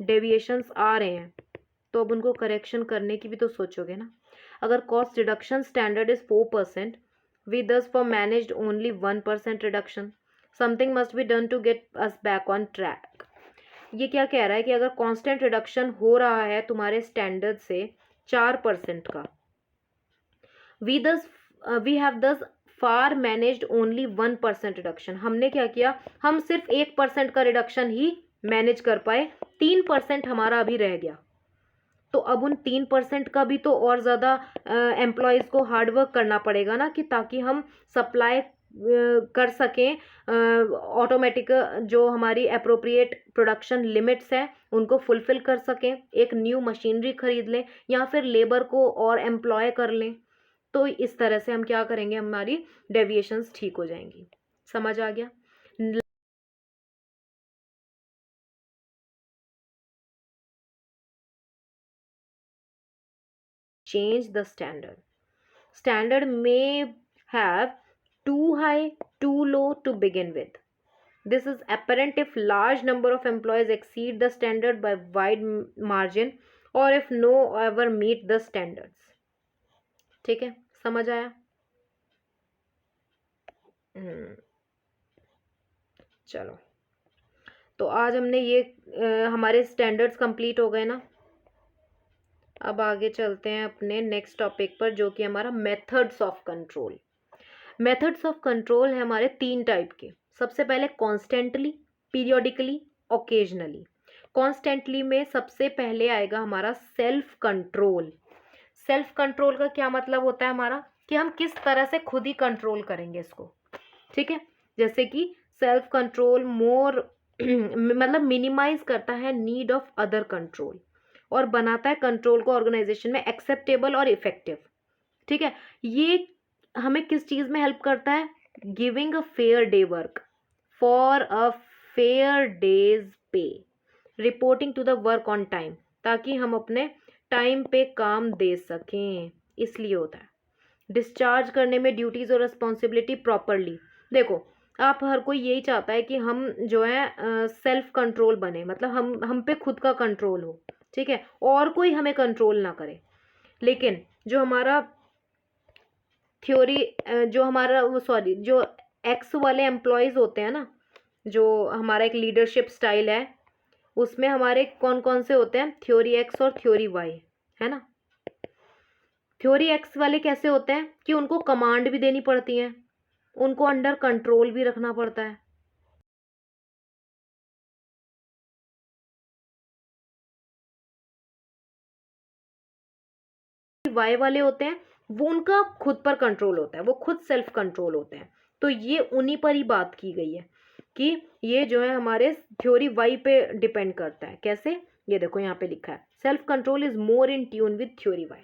डेविएशंस आ रहे हैं, तो अब उनको करेक्शन करने की भी तो सोचोगे ना। अगर cost reduction standard is 4%, we thus for managed only 1% reduction, something must be done to get us back on track। ये क्या कह रहा है कि अगर कांस्टेंट रिडक्शन हो रहा है तुम्हारे स्टैंडर्ड से 4% का, वी हैव दस फार मैनेज्ड ओनली 1% रिडक्शन। हमने क्या किया, हम सिर्फ 1% का रिडक्शन ही मैनेज कर पाए, 3% हमारा अभी रह गया। तो अब उन 3% का भी तो और ज़्यादा एम्प्लॉयज़ को हार्डवर्क करना पड़ेगा ना, कि ताकि हम सप्लाई कर सकें, ऑटोमेटिक जो हमारी अप्रोप्रिएट प्रोडक्शन लिमिट्स हैं उनको फुलफिल कर सकें, एक न्यू मशीनरी खरीद लें या फिर लेबर को और एम्प्लॉय कर लें। तो इस तरह से हम क्या करेंगे, हमारी डेविएशंस ठीक हो जाएंगी। समझ आ गया। Change the standard may have too high, too low to begin with. This is apparent if large number of employees exceed the standard by wide margin or if no ever meet the standards। ठीक है, समझ आया। चलो, तो आज हमने ये हमारे स्टैंडर्ड्स कंप्लीट हो गए ना। अब आगे चलते हैं अपने नेक्स्ट टॉपिक पर, जो कि हमारा methods of control. Methods of control है हमारे 3 टाइप के। सबसे पहले कॉन्स्टेंटली, पीरियोडिकली, ओकेजनली। कॉन्स्टेंटली में सबसे पहले आएगा हमारा सेल्फ कंट्रोल। सेल्फ कंट्रोल का क्या मतलब होता है हमारा, कि हम किस तरह से खुद ही कंट्रोल करेंगे इसको। ठीक है, जैसे कि सेल्फ कंट्रोल मोर मतलब मिनिमाइज करता है नीड ऑफ अदर कंट्रोल और बनाता है कंट्रोल को ऑर्गेनाइजेशन में एक्सेप्टेबल और इफेक्टिव। ठीक है, ये हमें किस चीज़ में हेल्प करता है, giving a fair day work for a fair day's pay, reporting to the work on time, ताकि हम अपने टाइम पे काम दे सकें, इसलिए होता है। डिस्चार्ज करने में ड्यूटीज़ और रिस्पॉन्सिबिलिटी प्रॉपरली। देखो, आप हर कोई यही चाहता है कि हम जो है सेल्फ कंट्रोल बने, मतलब हम पे खुद का कंट्रोल हो, ठीक है, और कोई हमें कंट्रोल ना करे। लेकिन जो हमारा थ्योरी जो हमारा वो सॉरी जो एक्स वाले एम्प्लॉयज़ होते हैं ना, जो हमारा एक लीडरशिप स्टाइल है, उसमें हमारे कौन कौन से होते हैं, थ्योरी एक्स और थ्योरी वाई, है ना। थ्योरी एक्स वाले कैसे होते हैं कि उनको कमांड भी देनी पड़ती है, उनको अंडर कंट्रोल भी रखना पड़ता है। वाई वाले होते हैं, वो उनका खुद पर कंट्रोल होता है, वो खुद सेल्फ कंट्रोल होते हैं। तो ये उन्हीं पर ही बात की गई है कि ये जो है हमारे थ्योरी वाई पे डिपेंड करता है। कैसे, ये देखो यहाँ पे लिखा है, self control is more in tune with theory Y,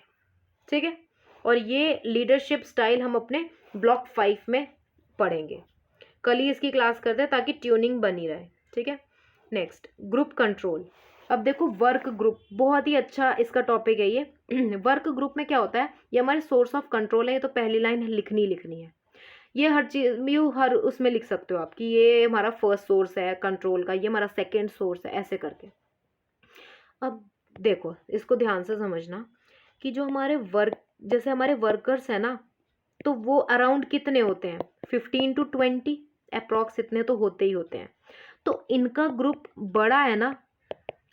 ठीक है। और ये लीडरशिप स्टाइल हम अपने ब्लॉक 5 में पढ़ेंगे, कल ही इसकी क्लास करते हैं ताकि ट्यूनिंग बनी रहे, ठीक है। Next, group control. अब देखो, वर्क ग्रुप बहुत ही अच्छा इसका टॉपिक है ये। वर्क ग्रुप में क्या होता है, ये हमारे सोर्स ऑफ कंट्रोल है, ये तो पहली लाइन लिखनी है। ये हर चीज यू हर उसमें लिख सकते हो आप कि ये हमारा फर्स्ट सोर्स है कंट्रोल का, ये हमारा सेकेंड सोर्स है, ऐसे करके। अब देखो, इसको ध्यान से समझना कि जो हमारे जैसे हमारे वर्कर्स है ना, तो वो अराउंड कितने होते हैं, 15 to 20 अप्रॉक्स, इतने तो होते ही होते हैं। तो इनका ग्रुप बड़ा है ना,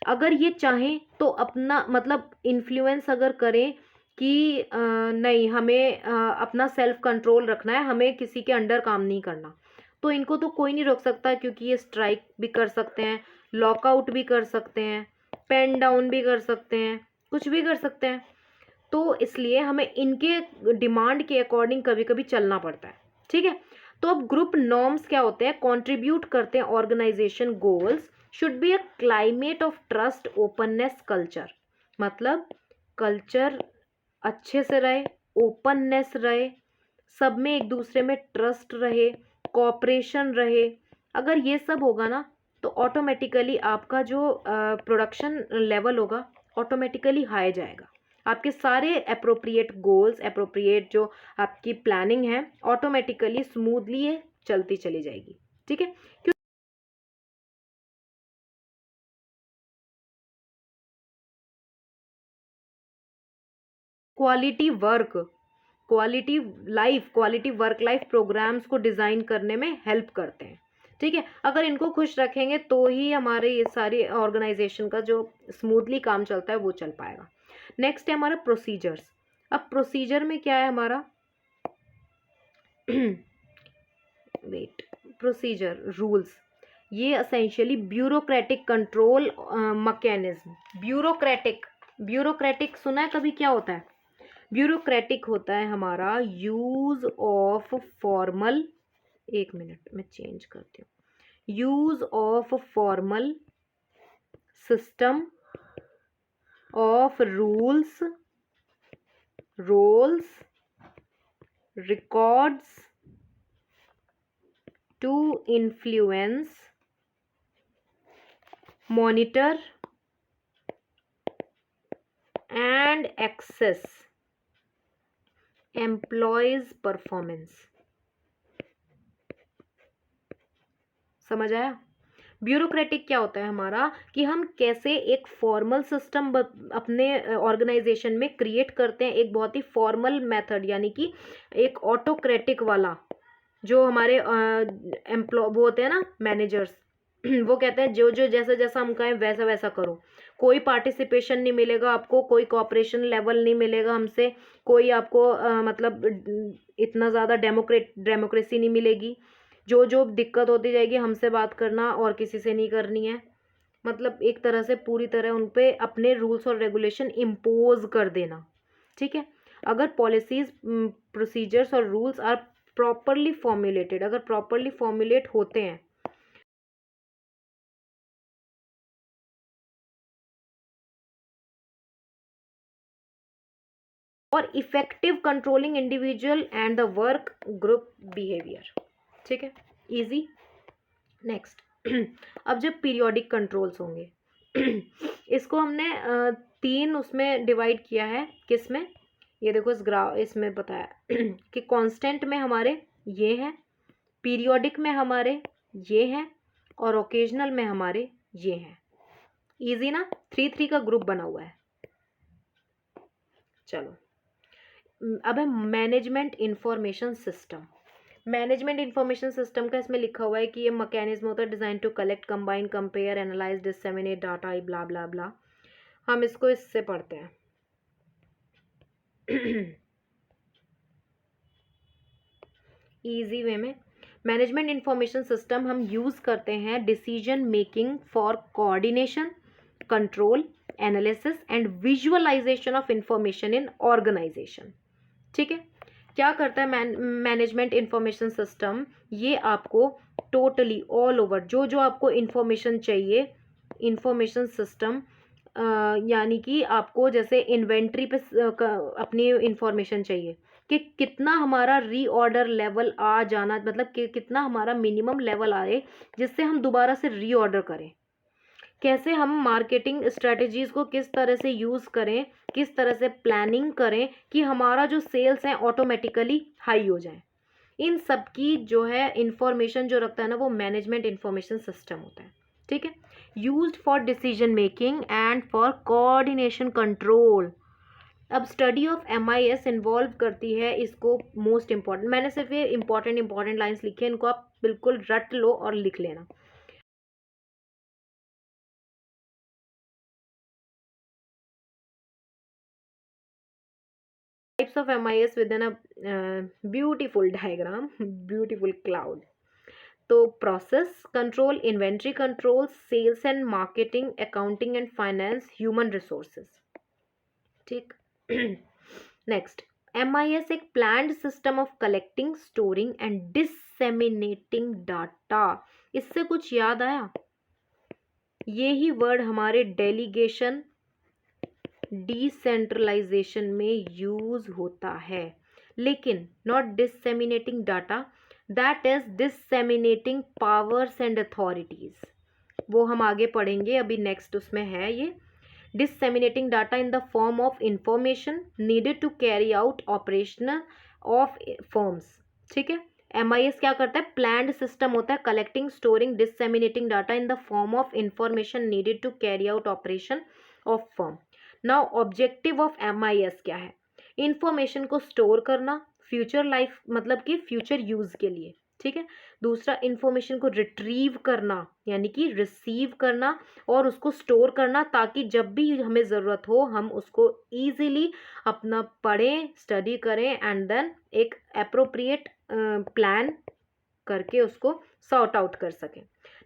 अगर ये चाहें तो अपना मतलब इन्फ्लुएंस अगर करें कि नहीं, हमें अपना सेल्फ कंट्रोल रखना है, हमें किसी के अंडर काम नहीं करना, तो इनको तो कोई नहीं रोक सकता, क्योंकि ये स्ट्राइक भी कर सकते हैं, लॉकआउट भी कर सकते हैं, पेन डाउन भी कर सकते हैं, कुछ भी कर सकते हैं। तो इसलिए हमें इनके डिमांड के अकॉर्डिंग कभी कभी चलना पड़ता है, ठीक है। तो अब ग्रुप नॉर्म्स क्या होते हैं, कंट्रीब्यूट करते हैं organisation goals, should be a climate of trust, openness, culture. मतलब कल्चर अच्छे से रहे, ओपननेस रहे, सब में एक दूसरे में ट्रस्ट रहे, कोऑपरेशन रहे। अगर ये सब होगा ना, तो ऑटोमेटिकली आपका जो प्रोडक्शन लेवल होगा ऑटोमेटिकली हाई जाएगा, आपके सारे अप्रोप्रिएट गोल्स, अप्रोप्रिएट जो आपकी प्लानिंग है, ऑटोमेटिकली स्मूथली ये चलती चली जाएगी, ठीक है। Quality work, quality life, quality work life programmes को डिज़ाइन करने में हेल्प करते हैं, ठीक है। अगर इनको खुश रखेंगे तो ही हमारे ये सारी ऑर्गेनाइजेशन का जो स्मूथली काम चलता है वो चल पाएगा। नेक्स्ट है हमारा प्रोसीजर्स। अब प्रोसीजर में क्या है हमारा, वेट, प्रोसीजर रूल्स, ये essentially bureaucratic control mechanism. Bureaucratic सुना है कभी, क्या होता है ब्यूरोक्रेटिक, होता है हमारा यूज ऑफ फॉर्मल, एक मिनट मैं चेंज करती हूँ, use of formal system of rules, roles, records to influence, monitor and access employees performance। समझ आया। ब्यूरोक्रेटिक क्या होता है हमारा, कि हम कैसे एक फॉर्मल सिस्टम अपने ऑर्गेनाइजेशन में क्रिएट करते हैं, एक बहुत ही फॉर्मल मेथड, यानी कि एक ऑटोक्रेटिक वाला। जो हमारे वो होते हैं ना मैनेजर्स, वो कहते हैं जो जो जैसा जैसा हम कहें वैसा वैसा करो, कोई पार्टिसिपेशन नहीं मिलेगा आपको, कोई कोऑपरेशन लेवल नहीं मिलेगा हमसे, कोई आपको मतलब इतना ज़्यादा डेमोक्रेसी नहीं मिलेगी, जो जो दिक्कत होती जाएगी हमसे बात करना और किसी से नहीं करनी है। मतलब एक तरह से पूरी तरह उन पे अपने रूल्स और रेगुलेशन इम्पोज कर देना, ठीक है। अगर पॉलिसीज, प्रोसीजर्स और रूल्स आर प्रॉपरली फॉर्मुलेटेड, अगर प्रॉपरली फॉर्मुलेट होते हैं, और effective controlling individual and the work group behaviour, ठीक है, इजी। नेक्स्ट, अब जब पीरियोडिक कंट्रोल्स होंगे, इसको हमने 3 उसमें डिवाइड किया है, किस में, ये देखो इसमें बताया कि कांस्टेंट में हमारे ये हैं, पीरियोडिक में हमारे ये हैं, और ओकेजनल में हमारे ये हैं। इजी ना, 3 3 का ग्रुप बना हुआ है। चलो अब है management information system. Management information system का इसमें लिखा हुआ है कि ये मैकेनिज्म होता है design to collect, combine, compare, analyse, disseminate data, blah blah blah. हम इसको इससे पढ़ते हैं इजी वे में। मैनेजमेंट इंफॉर्मेशन सिस्टम हम यूज करते हैं decision making for coordination, control, analysis and visualisation of information in organisation. ठीक है, क्या करता है मैनेजमेंट इंफॉर्मेशन सिस्टम? ये आपको टोटली ऑल ओवर जो जो आपको इंफॉर्मेशन चाहिए, इंफॉर्मेशन सिस्टम यानी कि आपको जैसे इन्वेंट्री पे अपनी इंफॉर्मेशन चाहिए कि कितना हमारा रीऑर्डर लेवल आ जाना, मतलब कि कितना हमारा मिनिमम लेवल आए जिससे हम दोबारा से रीऑर्डर करें, कैसे हम मार्केटिंग स्ट्रेटजीज को किस तरह से यूज़ करें, किस तरह से प्लानिंग करें कि हमारा जो सेल्स है ऑटोमेटिकली हाई हो जाए। इन सब की जो है इंफॉर्मेशन जो रखता है ना, वो मैनेजमेंट इंफॉर्मेशन सिस्टम होता है। ठीक है, used for decision making and for coordination control. अब स्टडी ऑफ MIS इन्वॉल्व करती है इसको। मोस्ट इंपॉर्टेंट, मैंने सिर्फ ये इंपॉर्टेंट लाइंस लिखी है, इनको आप बिल्कुल रट लो और लिख लेना। Types of MIS within a beautiful diagram, beautiful cloud. तो process control, inventory control, sales and marketing, accounting and finance, human resources. ठीक नेक्स्ट, MIS एक planned system of collecting, storing and disseminating data. इससे कुछ याद आया? ये ही वर्ड हमारे डेलीगेशन, डिसेंट्रलाइजेशन में यूज होता है, लेकिन not disseminating data, that is disseminating powers and authorities. वो हम आगे पढ़ेंगे, अभी नेक्स्ट उसमें है ये। Disseminating data in the form of information needed to carry out operational of firms. ठीक है, MIS क्या करता है? प्लान्ड सिस्टम होता है collecting, storing, disseminating data in the form of information needed to carry out operation of firm. Now objective of MIS क्या है? इंफॉर्मेशन को स्टोर करना, फ्यूचर लाइफ मतलब कि फ्यूचर यूज के लिए। ठीक है, दूसरा इंफॉर्मेशन को रिट्रीव करना यानी कि रिसीव करना और उसको स्टोर करना, ताकि जब भी हमें ज़रूरत हो हम उसको ईजिली अपना पढ़ें, स्टडी करें एंड देन एक अप्रोप्रिएट प्लान करके उसको सॉर्ट आउट कर सकें।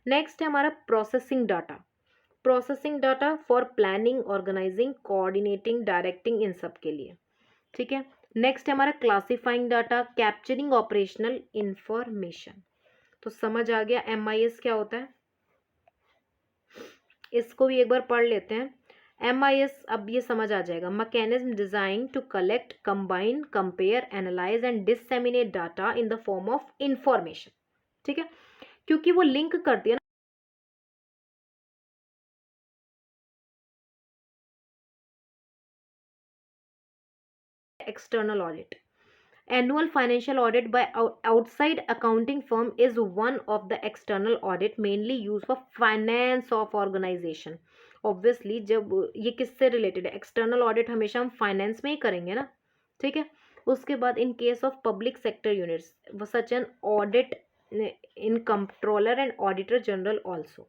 नेक्स्ट है हमारा processing data. Processing data for planning, organising, coordinating, directing, इन सब के लिए। ठीक है, नेक्स्ट है हमारा classifying data, capturing operational information. तो समझ आ गया MIS क्या होता है, इसको भी एक बार पढ़ लेते हैं। MIS अब ये समझ आ जाएगा, mechanism design to collect, combine, compare, analyse and disseminate data in the form of information. ठीक है, क्योंकि वो लिंक करती है ना external audit. Annual financial audit by outside accounting firm is one of the external audit mainly used for finance of organization. Obviously जब ये किससे रिलेटेड है? एक्सटर्नल ऑडिट हमेशा हम फाइनेंस में ही करेंगे ना। ठीक है, उसके बाद in case of public sector units such an audit in controller and auditor general also.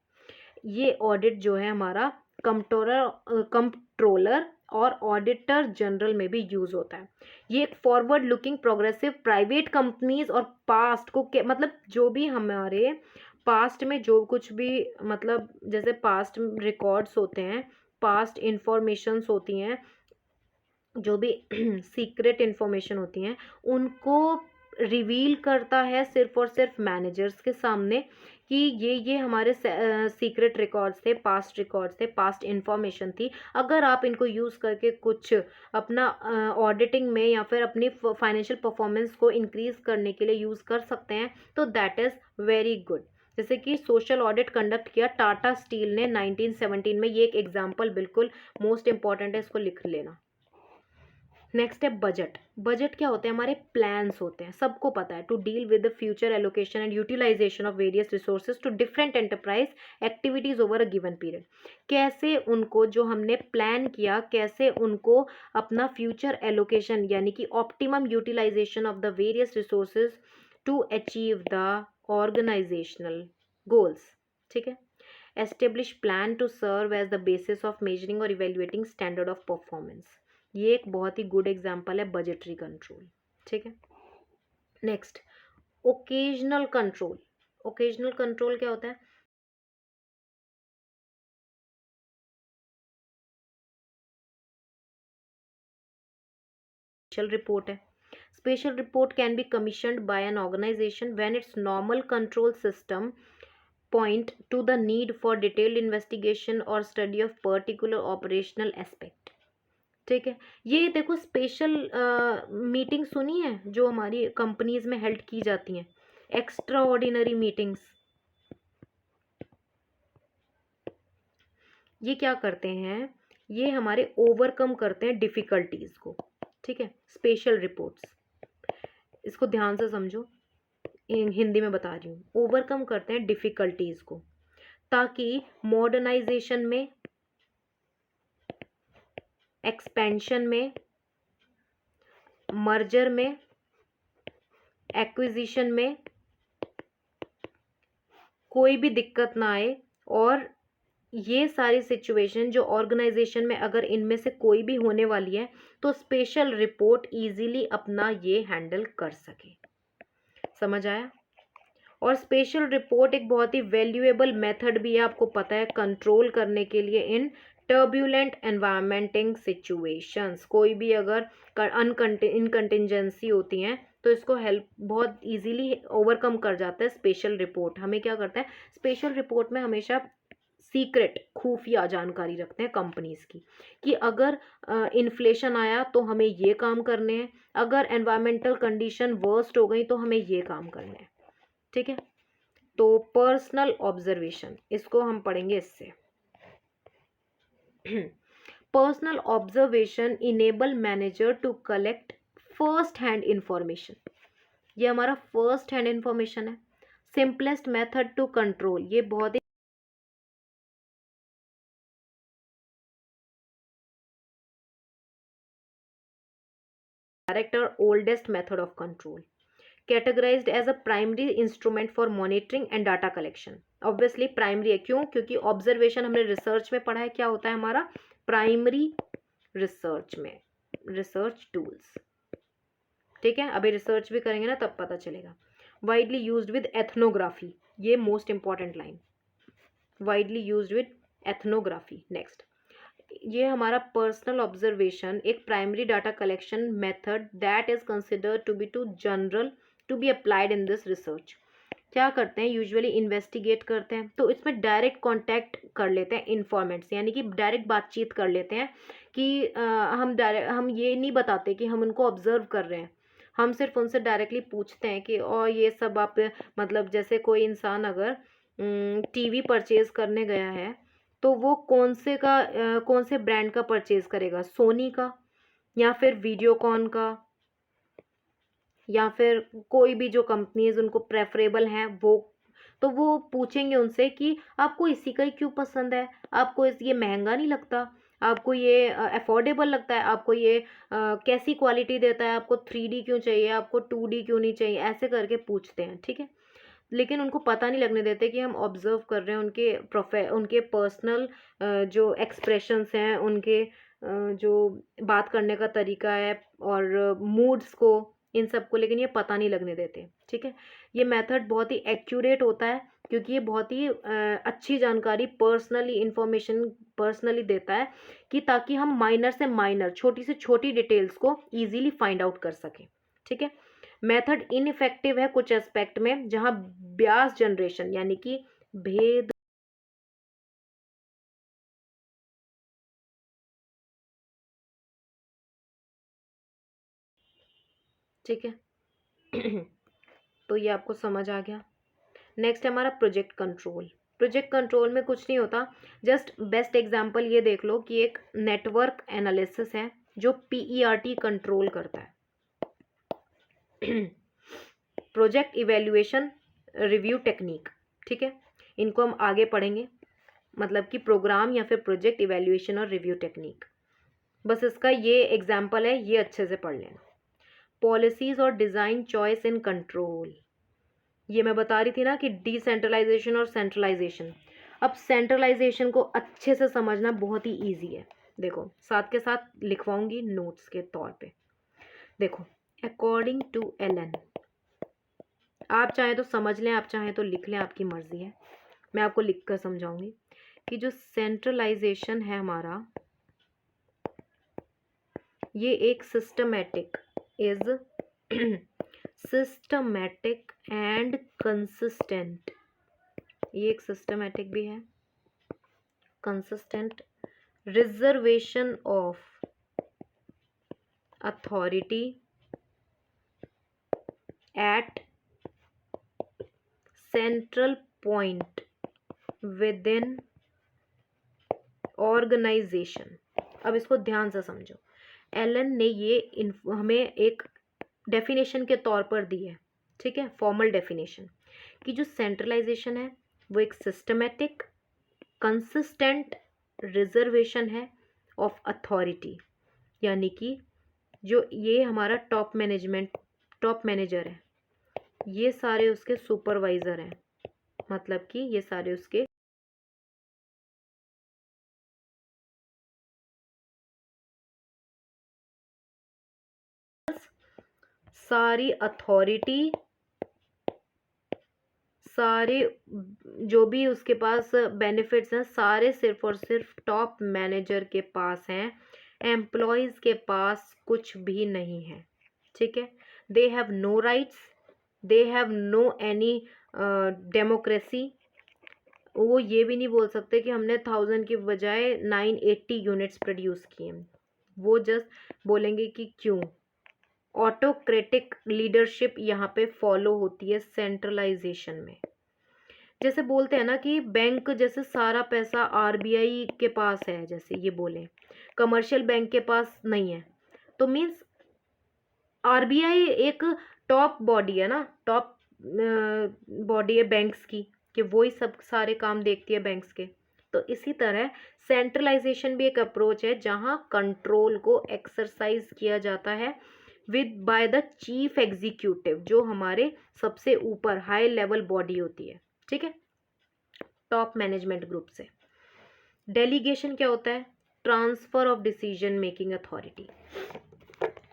ये ऑडिट जो है हमारा कंट्रोलर और ऑडिटर जनरल में भी यूज होता है। ये एक forward looking progressive private companies और पास्ट को मतलब जो भी हमारे पास्ट में जो कुछ भी मतलब जैसे पास्ट रिकॉर्ड्स होते हैं, पास्ट इंफॉर्मेशंस होती हैं, जो भी सीक्रेट इंफॉर्मेशन होती हैं, उनको रिवील करता है सिर्फ और सिर्फ मैनेजर्स के सामने कि ये हमारे सीक्रेट रिकॉर्ड्स थे, पास्ट रिकॉर्ड्स थे, पास्ट इंफॉर्मेशन थी। अगर आप इनको यूज़ करके कुछ अपना ऑडिटिंग में या फिर अपनी फाइनेंशियल परफॉर्मेंस को इंक्रीज करने के लिए यूज़ कर सकते हैं तो दैट इज़ वेरी गुड। जैसे कि सोशल ऑडिट कंडक्ट किया टाटा स्टील ने 1917 में, ये एक एग्जाम्पल बिल्कुल मोस्ट इंपॉर्टेंट है, इसको लिख लेना। नेक्स्ट है बजट। बजट क्या होते हैं? हमारे प्लान्स होते हैं, सबको पता है, to deal with the future allocation and utilisation of various resources to different enterprise activities over a given period. कैसे उनको जो हमने प्लान किया, कैसे उनको अपना फ्यूचर एलोकेशन यानी कि optimum utilisation of the various resources to achieve the organisational goals. ठीक है। Establish plan to serve as the basis of measuring और इवेल्युएटिंग स्टैंडर्ड ऑफ परफॉर्मेंस। ये एक बहुत ही गुड एग्जांपल है बजटरी कंट्रोल। ठीक है। Next, occasional control. Occasional control क्या होता है? स्पेशल रिपोर्ट है। Special report can be commissioned by an organisation when its normal control system point to the need for detailed investigation or study of particular operational aspect। ठीक है। ये देखो स्पेशल मीटिंग सुनी है जो हमारी कंपनीज में हेल्ड की जाती हैं, एक्स्ट्रा ऑर्डिनरी मीटिंग्स। ये क्या करते हैं? ये हमारे ओवरकम करते हैं डिफिकल्टीज को। ठीक है। स्पेशल रिपोर्ट्स, इसको ध्यान से समझो, हिंदी में बता रही हूँ। ओवरकम करते हैं डिफिकल्टीज को ताकि मॉडर्नाइजेशन में, एक्सपेंशन में, मर्जर में, एक्विजिशन में कोई भी दिक्कत ना आए। और ये सारी सिचुएशन जो ऑर्गेनाइजेशन में अगर इनमें से कोई भी होने वाली है तो स्पेशल रिपोर्ट इजीली अपना ये हैंडल कर सके। समझ आया? और स्पेशल रिपोर्ट एक बहुत ही वैल्यूएबल मेथड भी है, आपको पता है, कंट्रोल करने के लिए इन टर्ब्यूलेंट एनवायरमेंटिंग सिचुएशंस। कोई भी अगर इनकंटिजेंसी होती हैं तो इसको हेल्प बहुत इजीली ओवरकम कर जाता है स्पेशल रिपोर्ट। हमें क्या करता है? स्पेशल रिपोर्ट में हमेशा सीक्रेट, खुफिया जानकारी रखते हैं कंपनीज की, कि अगर इन्फ्लेशन आया तो हमें ये काम करने हैं, अगर एनवायरमेंटल कंडीशन वर्स्ट हो गई तो हमें ये काम करने हैं। ठीक है। तो पर्सनल ऑब्जर्वेशन, इसको हम पढ़ेंगे इससे। Personal observation enable manager to collect first hand information. ये हमारा फर्स्ट हैंड इंफॉर्मेशन है। सिंपलेस्ट मेथड टू कंट्रोल, ये बहुत ही डायरेक्ट और oldest method of control, categorised as a primary instrument for monitoring and data collection. Obviously primary है, क्यों? क्योंकि ऑब्जर्वेशन हमने रिसर्च में पढ़ा है, क्या होता है हमारा प्राइमरी रिसर्च में, रिसर्च टूल्स। ठीक है। अभी रिसर्च भी करेंगे ना तब पता चलेगा। वाइडली यूज्ड विद एथनोग्राफी, ये most important line, widely used with ethnography. Next, ये हमारा पर्सनल ऑब्जर्वेशन एक primary data collection method that is considered to be too general to be applied in this research. क्या करते हैं? यूजुअली इन्वेस्टिगेट करते हैं, तो इसमें डायरेक्ट कांटेक्ट कर लेते हैं इन्फॉर्मेंट्स, यानी कि डायरेक्ट बातचीत कर लेते हैं कि हम ये नहीं बताते कि हम उनको ऑब्जर्व कर रहे हैं, हम सिर्फ उनसे डायरेक्टली पूछते हैं कि और ये सब आप, मतलब जैसे कोई इंसान अगर टीवी परचेज करने गया है तो वो कौन से ब्रांड का परचेज करेगा? सोनी का, या फिर वीडियोकॉन का, या फिर कोई भी जो कंपनीज उनको प्रेफरेबल हैं वो। तो वो पूछेंगे उनसे कि आपको इसी का ही क्यों पसंद है, आपको ये महंगा नहीं लगता, आपको ये अफोर्डेबल लगता है, आपको ये कैसी क्वालिटी देता है, आपको 3D क्यों चाहिए, आपको 2D क्यों नहीं चाहिए, ऐसे करके पूछते हैं। ठीक है। लेकिन उनको पता नहीं लगने देते कि हम ऑब्जर्व कर रहे हैं उनके पर्सनल जो एक्सप्रेशंस हैं, उनके जो बात करने का तरीका है और मूड्स को, इन सब को, लेकिन ये पता नहीं लगने देते। ठीक है। ये मेथड बहुत ही एक्यूरेट होता है क्योंकि ये बहुत ही अच्छी जानकारी, पर्सनली इंफॉर्मेशन पर्सनली देता है कि ताकि हम माइनर से माइनर, छोटी से छोटी डिटेल्स को ईजिली फाइंड आउट कर सकें। ठीक है। मेथड इनइफेक्टिव है कुछ एस्पेक्ट में, जहां ब्यास जनरेशन यानी कि भेद, ठीक है। तो ये आपको समझ आ गया। नेक्स्ट है हमारा प्रोजेक्ट कंट्रोल। प्रोजेक्ट कंट्रोल में कुछ नहीं होता, जस्ट बेस्ट एग्जांपल ये देख लो कि एक नेटवर्क एनालिसिस है जो PERT कंट्रोल करता है। प्रोजेक्ट इवैल्यूएशन रिव्यू टेक्निक, ठीक है, इनको हम आगे पढ़ेंगे, मतलब कि प्रोग्राम या फिर प्रोजेक्ट इवैल्यूएशन और रिव्यू टेक्निक। बस इसका ये एग्जाम्पल है, ये अच्छे से पढ़ लेना। पॉलिसीज और डिज़ाइन चॉइस इन कंट्रोल, ये मैं बता रही थी ना कि डिसेंट्रलाइजेशन और सेंट्रलाइजेशन। अब सेंट्रलाइजेशन को अच्छे से समझना बहुत ही ईजी है। देखो साथ के साथ लिखवाऊंगी नोट्स के तौर पे। देखो अकॉर्डिंग टू एलन, आप चाहें तो समझ लें, आप चाहें तो लिख लें, आपकी मर्जी है। मैं आपको लिख कर समझाऊंगी कि जो सेंट्रलाइजेशन है हमारा, ये एक सिस्टमैटिक सिस्टमैटिक एंड कंसिस्टेंट, ये एक सिस्टमैटिक भी है, consistent reservation of authority at central point within organisation. अब इसको ध्यान से समझो। एलन ने ये हमें एक डेफिनेशन के तौर पर दी है, ठीक है, फॉर्मल डेफिनेशन, कि जो सेंट्रलाइजेशन है वो एक सिस्टमेटिक कंसिस्टेंट रिजर्वेशन है ऑफ अथॉरिटी, यानी कि जो ये हमारा टॉप मैनेजर है, ये सारे उसके सुपरवाइजर हैं, मतलब कि ये सारे उसके सारी अथॉरिटी, सारे जो भी उसके पास बेनिफिट्स हैं, सारे सिर्फ और सिर्फ टॉप मैनेजर के पास हैं, एम्प्लॉयज़ के पास कुछ भी नहीं है, ठीक है। They have no rights, they have no any democracy. वो ये भी नहीं बोल सकते कि हमने 1000 की बजाय 980 यूनिट्स प्रोड्यूस किए, वो जस्ट बोलेंगे कि क्यों। ऑटोक्रेटिक लीडरशिप यहाँ पे फॉलो होती है सेंट्रलाइजेशन में। जैसे बोलते हैं ना कि बैंक, जैसे सारा पैसा RBI के पास है, जैसे ये बोले कमर्शियल बैंक के पास नहीं है, तो मीन्स RBI एक टॉप बॉडी है ना, टॉप बॉडी है बैंक्स की, कि वो ही सब सारे काम देखती है बैंक्स के। तो इसी तरह सेंट्रलाइजेशन भी एक अप्रोच है जहाँ कंट्रोल को एक्सरसाइज किया जाता है with by the chief executive, जो हमारे सबसे ऊपर हाई लेवल बॉडी होती है, ठीक है, टॉप मैनेजमेंट ग्रुप से। डेलीगेशन क्या होता है? Transfer of decision making authority.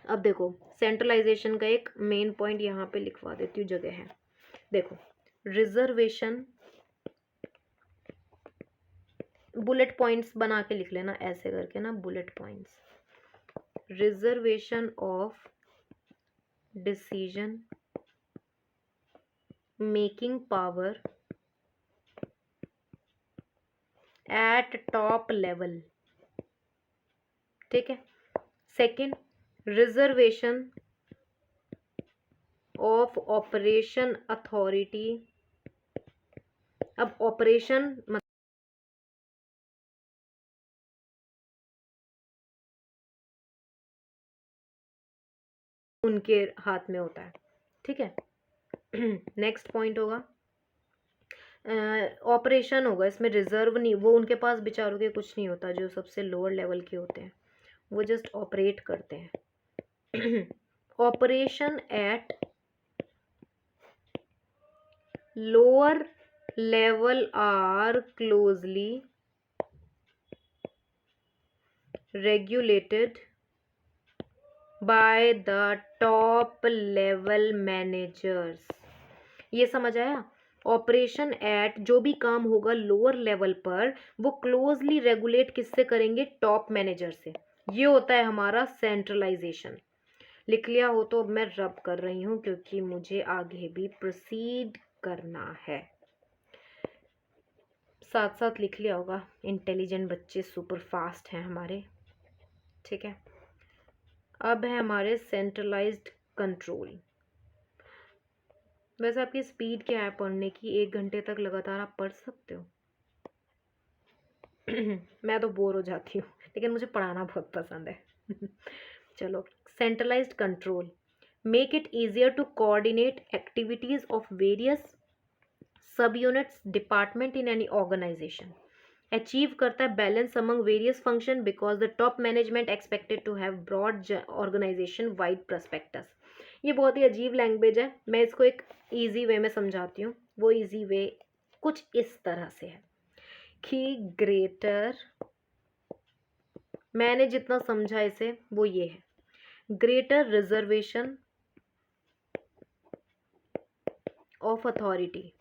अब देखो सेंट्रलाइजेशन का एक मेन पॉइंट यहाँ पे लिखवा देती हूँ, जगह है। देखो रिजर्वेशन, बुलेट पॉइंट्स बना के लिख लेना ऐसे करके ना, bullet points. Reservation of decision making power eight top level, ठीक है। Second, reservation of operation authority. अब ऑपरेशन उनके हाथ में होता है, ठीक है। नेक्स्ट पॉइंट होगा ऑपरेशन होगा, इसमें रिजर्व नहीं, वो उनके पास बेचारों के कुछ नहीं होता, जो सबसे लोअर लेवल के होते हैं वो जस्ट ऑपरेट करते हैं। Operation at lower level are closely regulated by the top level managers। ये समझ आया? ऑपरेशन एट, जो भी काम होगा लोअर लेवल पर, वो क्लोजली रेगुलेट किससे करेंगे? टॉप मैनेजर से। ये होता है हमारा सेंट्रलाइजेशन। लिख लिया हो तो मैं रब कर रही हूँ, क्योंकि मुझे आगे भी प्रोसीड करना है। साथ साथ लिख लिया होगा, इंटेलिजेंट बच्चे सुपर फास्ट हैं हमारे, ठीक है। अब है हमारे सेंट्रलाइज्ड कंट्रोल। वैसे आपकी स्पीड क्या है पढ़ने की? 1 घंटे तक लगातार आप पढ़ सकते हो। मैं तो बोर हो जाती हूँ, लेकिन मुझे पढ़ाना बहुत पसंद है। चलो, centralised control, make it easier to coordinate activities of various subunits department in any organization, achieve करता है balance among various function because the top management expected to have broad organization wide prospectus। ये बहुत ही अजीब लैंग्वेज है, मैं इसको एक इजी वे में समझाती हूँ। वो इजी वे कुछ इस तरह से है कि ग्रेटर, मैंने जितना समझा इसे वो ये है, ग्रेटर रिजर्वेशन ऑफ अथॉरिटी,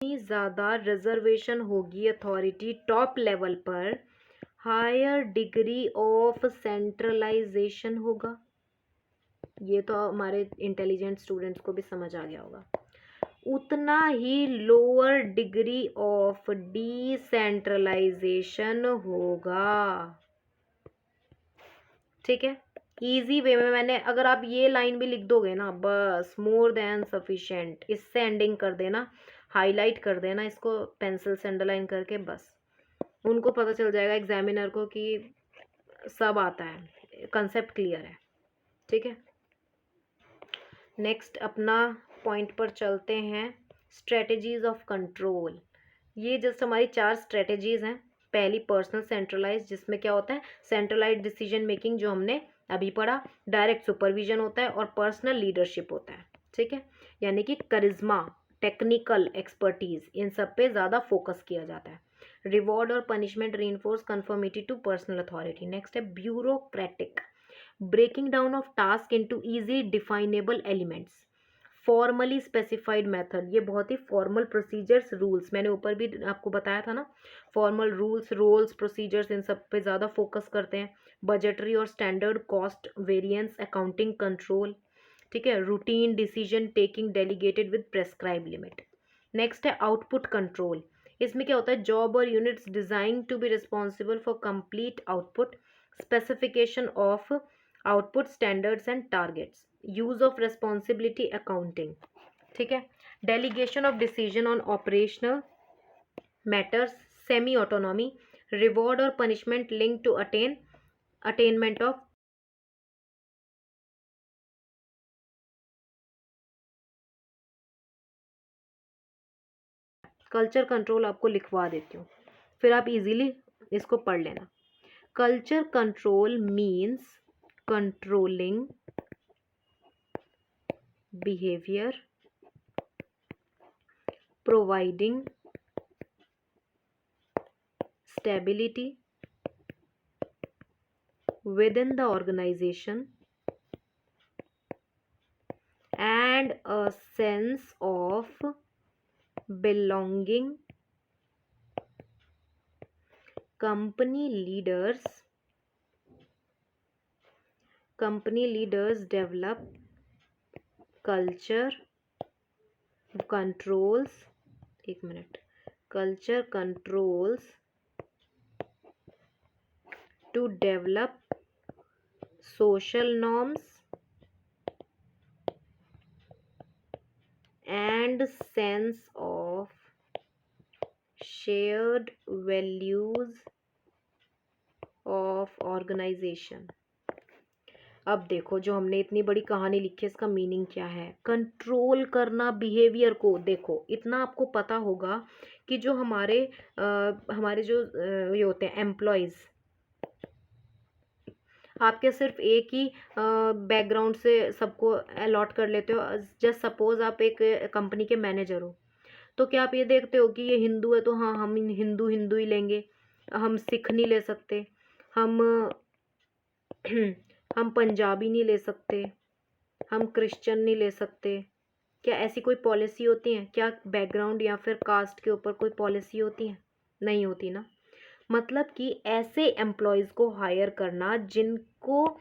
ज़्यादा रिजर्वेशन होगी अथॉरिटी टॉप लेवल पर, हायर डिग्री ऑफ सेंट्रलाइजेशन होगा। ये तो हमारे इंटेलिजेंट स्टूडेंट्स को भी समझ आ गया होगा। उतना ही लोअर डिग्री ऑफ डिसेंट्रलाइजेशन होगा। ठीक है, इजी वे में मैंने, अगर आप ये लाइन भी लिख दोगे ना, बस मोर देन सफिशिएंट, इससे एंडिंग कर देना, हाईलाइट कर देना इसको पेंसिल से अंडरलाइन करके, बस उनको पता चल जाएगा एग्जामिनर को कि सब आता है, कंसेप्ट क्लियर है। ठीक है, नेक्स्ट अपना पॉइंट पर चलते हैं, स्ट्रेटजीज ऑफ कंट्रोल। ये जस्ट हमारी 4 स्ट्रेटजीज हैं। पहली पर्सनल सेंट्रलाइज, जिसमें क्या होता है, सेंट्रलाइज डिसीजन मेकिंग जो हमने अभी पढ़ा, डायरेक्ट सुपरविजन होता है और पर्सनल लीडरशिप होता है। ठीक है, यानी कि करिश्मा, टेक्निकल एक्सपर्टीज, इन सब पे ज़्यादा फोकस किया जाता है। रिवॉर्ड और punishment reinforce conformity to personal authority. Next है bureaucratic, breaking down of task into easy definable elements, formally specified method, ये बहुत ही फॉर्मल प्रोसीजर्स, रूल्स, मैंने ऊपर भी आपको बताया था ना, फॉर्मल रूल्स, रोल्स, प्रोसीजर्स, इन सब पे ज़्यादा फोकस करते हैं। बजटरी और standard cost variance, accounting control. ठीक है, routine decision taking delegated with prescribe limit. Next है आउटपुट कंट्रोल, इसमें क्या होता है, जॉब और units design to be responsible for complete output, specification of output standards and targets, use of responsibility accounting. ठीक है, delegation of decision on operational matters, semi autonomy, reward और punishment link to attainment of. Culture control आपको लिखवा देती हूँ, फिर आप इजीली इसको पढ़ लेना। Culture control means controlling behavior, providing stability within the organization and a sense of belonging. Company leaders develop culture controls, एक minute, culture controls to develop social norms and sense of shared values of organization। अब देखो, जो हमने इतनी बड़ी कहानी लिखी है, इसका मीनिंग क्या है, कंट्रोल करना बिहेवियर को। देखो, इतना आपको पता होगा कि जो हमारे जो ये होते हैं एम्प्लॉयज़, आप क्या सिर्फ एक ही बैकग्राउंड से सबको अलॉट कर लेते हो। जस्ट सपोज आप एक कंपनी के मैनेजर हो, तो क्या आप ये देखते हो कि ये हिंदू है तो हाँ हम हिंदू हिंदू ही लेंगे, हम सिख नहीं ले सकते, हम हम पंजाबी नहीं ले सकते, हम क्रिश्चियन नहीं ले सकते? क्या ऐसी कोई पॉलिसी होती है? क्या बैकग्राउंड या फिर कास्ट के ऊपर कोई पॉलिसी होती है? नहीं होती ना। मतलब कि ऐसे एम्प्लॉयज़ को हायर करना जिनको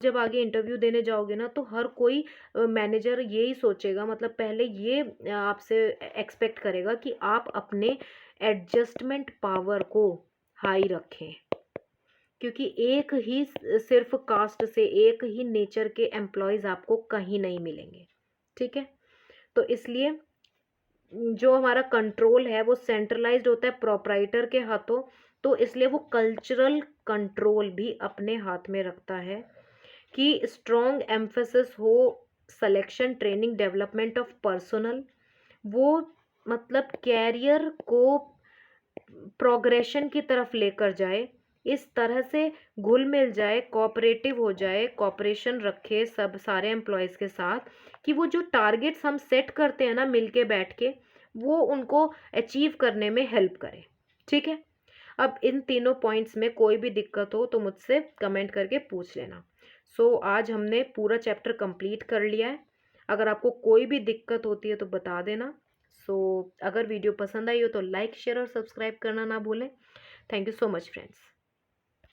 जब आगे इंटरव्यू देने जाओगे ना, तो हर कोई मैनेजर यही सोचेगा, मतलब पहले ये आपसे एक्सपेक्ट करेगा कि आप अपने एडजस्टमेंट पावर को हाई रखें। क्योंकि एक ही सिर्फ कास्ट से, एक ही नेचर के एम्प्लॉयज़ आपको कहीं नहीं मिलेंगे, ठीक है। तो इसलिए जो हमारा कंट्रोल है वो सेंट्रलाइज्ड होता है प्रोपराइटर के हाथों, तो इसलिए वो कल्चरल कंट्रोल भी अपने हाथ में रखता है कि स्ट्रॉन्ग एम्फेसिस हो selection training development of personal, वो मतलब कैरियर को प्रोग्रेशन की तरफ लेकर जाए, इस तरह से घुल मिल जाए, कोऑपरेटिव हो जाए, कोऑपरेशन रखे सब सारे एम्प्लॉयज़ के साथ, कि वो जो टारगेट्स हम सेट करते हैं ना मिल के बैठ के, वो उनको अचीव करने में हेल्प करे, ठीक है। अब इन तीनों पॉइंट्स में कोई भी दिक्कत हो तो मुझसे कमेंट करके पूछ लेना। सो आज हमने पूरा चैप्टर कंप्लीट कर लिया है। अगर आपको कोई भी दिक्कत होती है तो बता देना। सो अगर वीडियो पसंद आई हो तो लाइक शेयर और सब्सक्राइब करना ना भूलें। Thank you so much friends.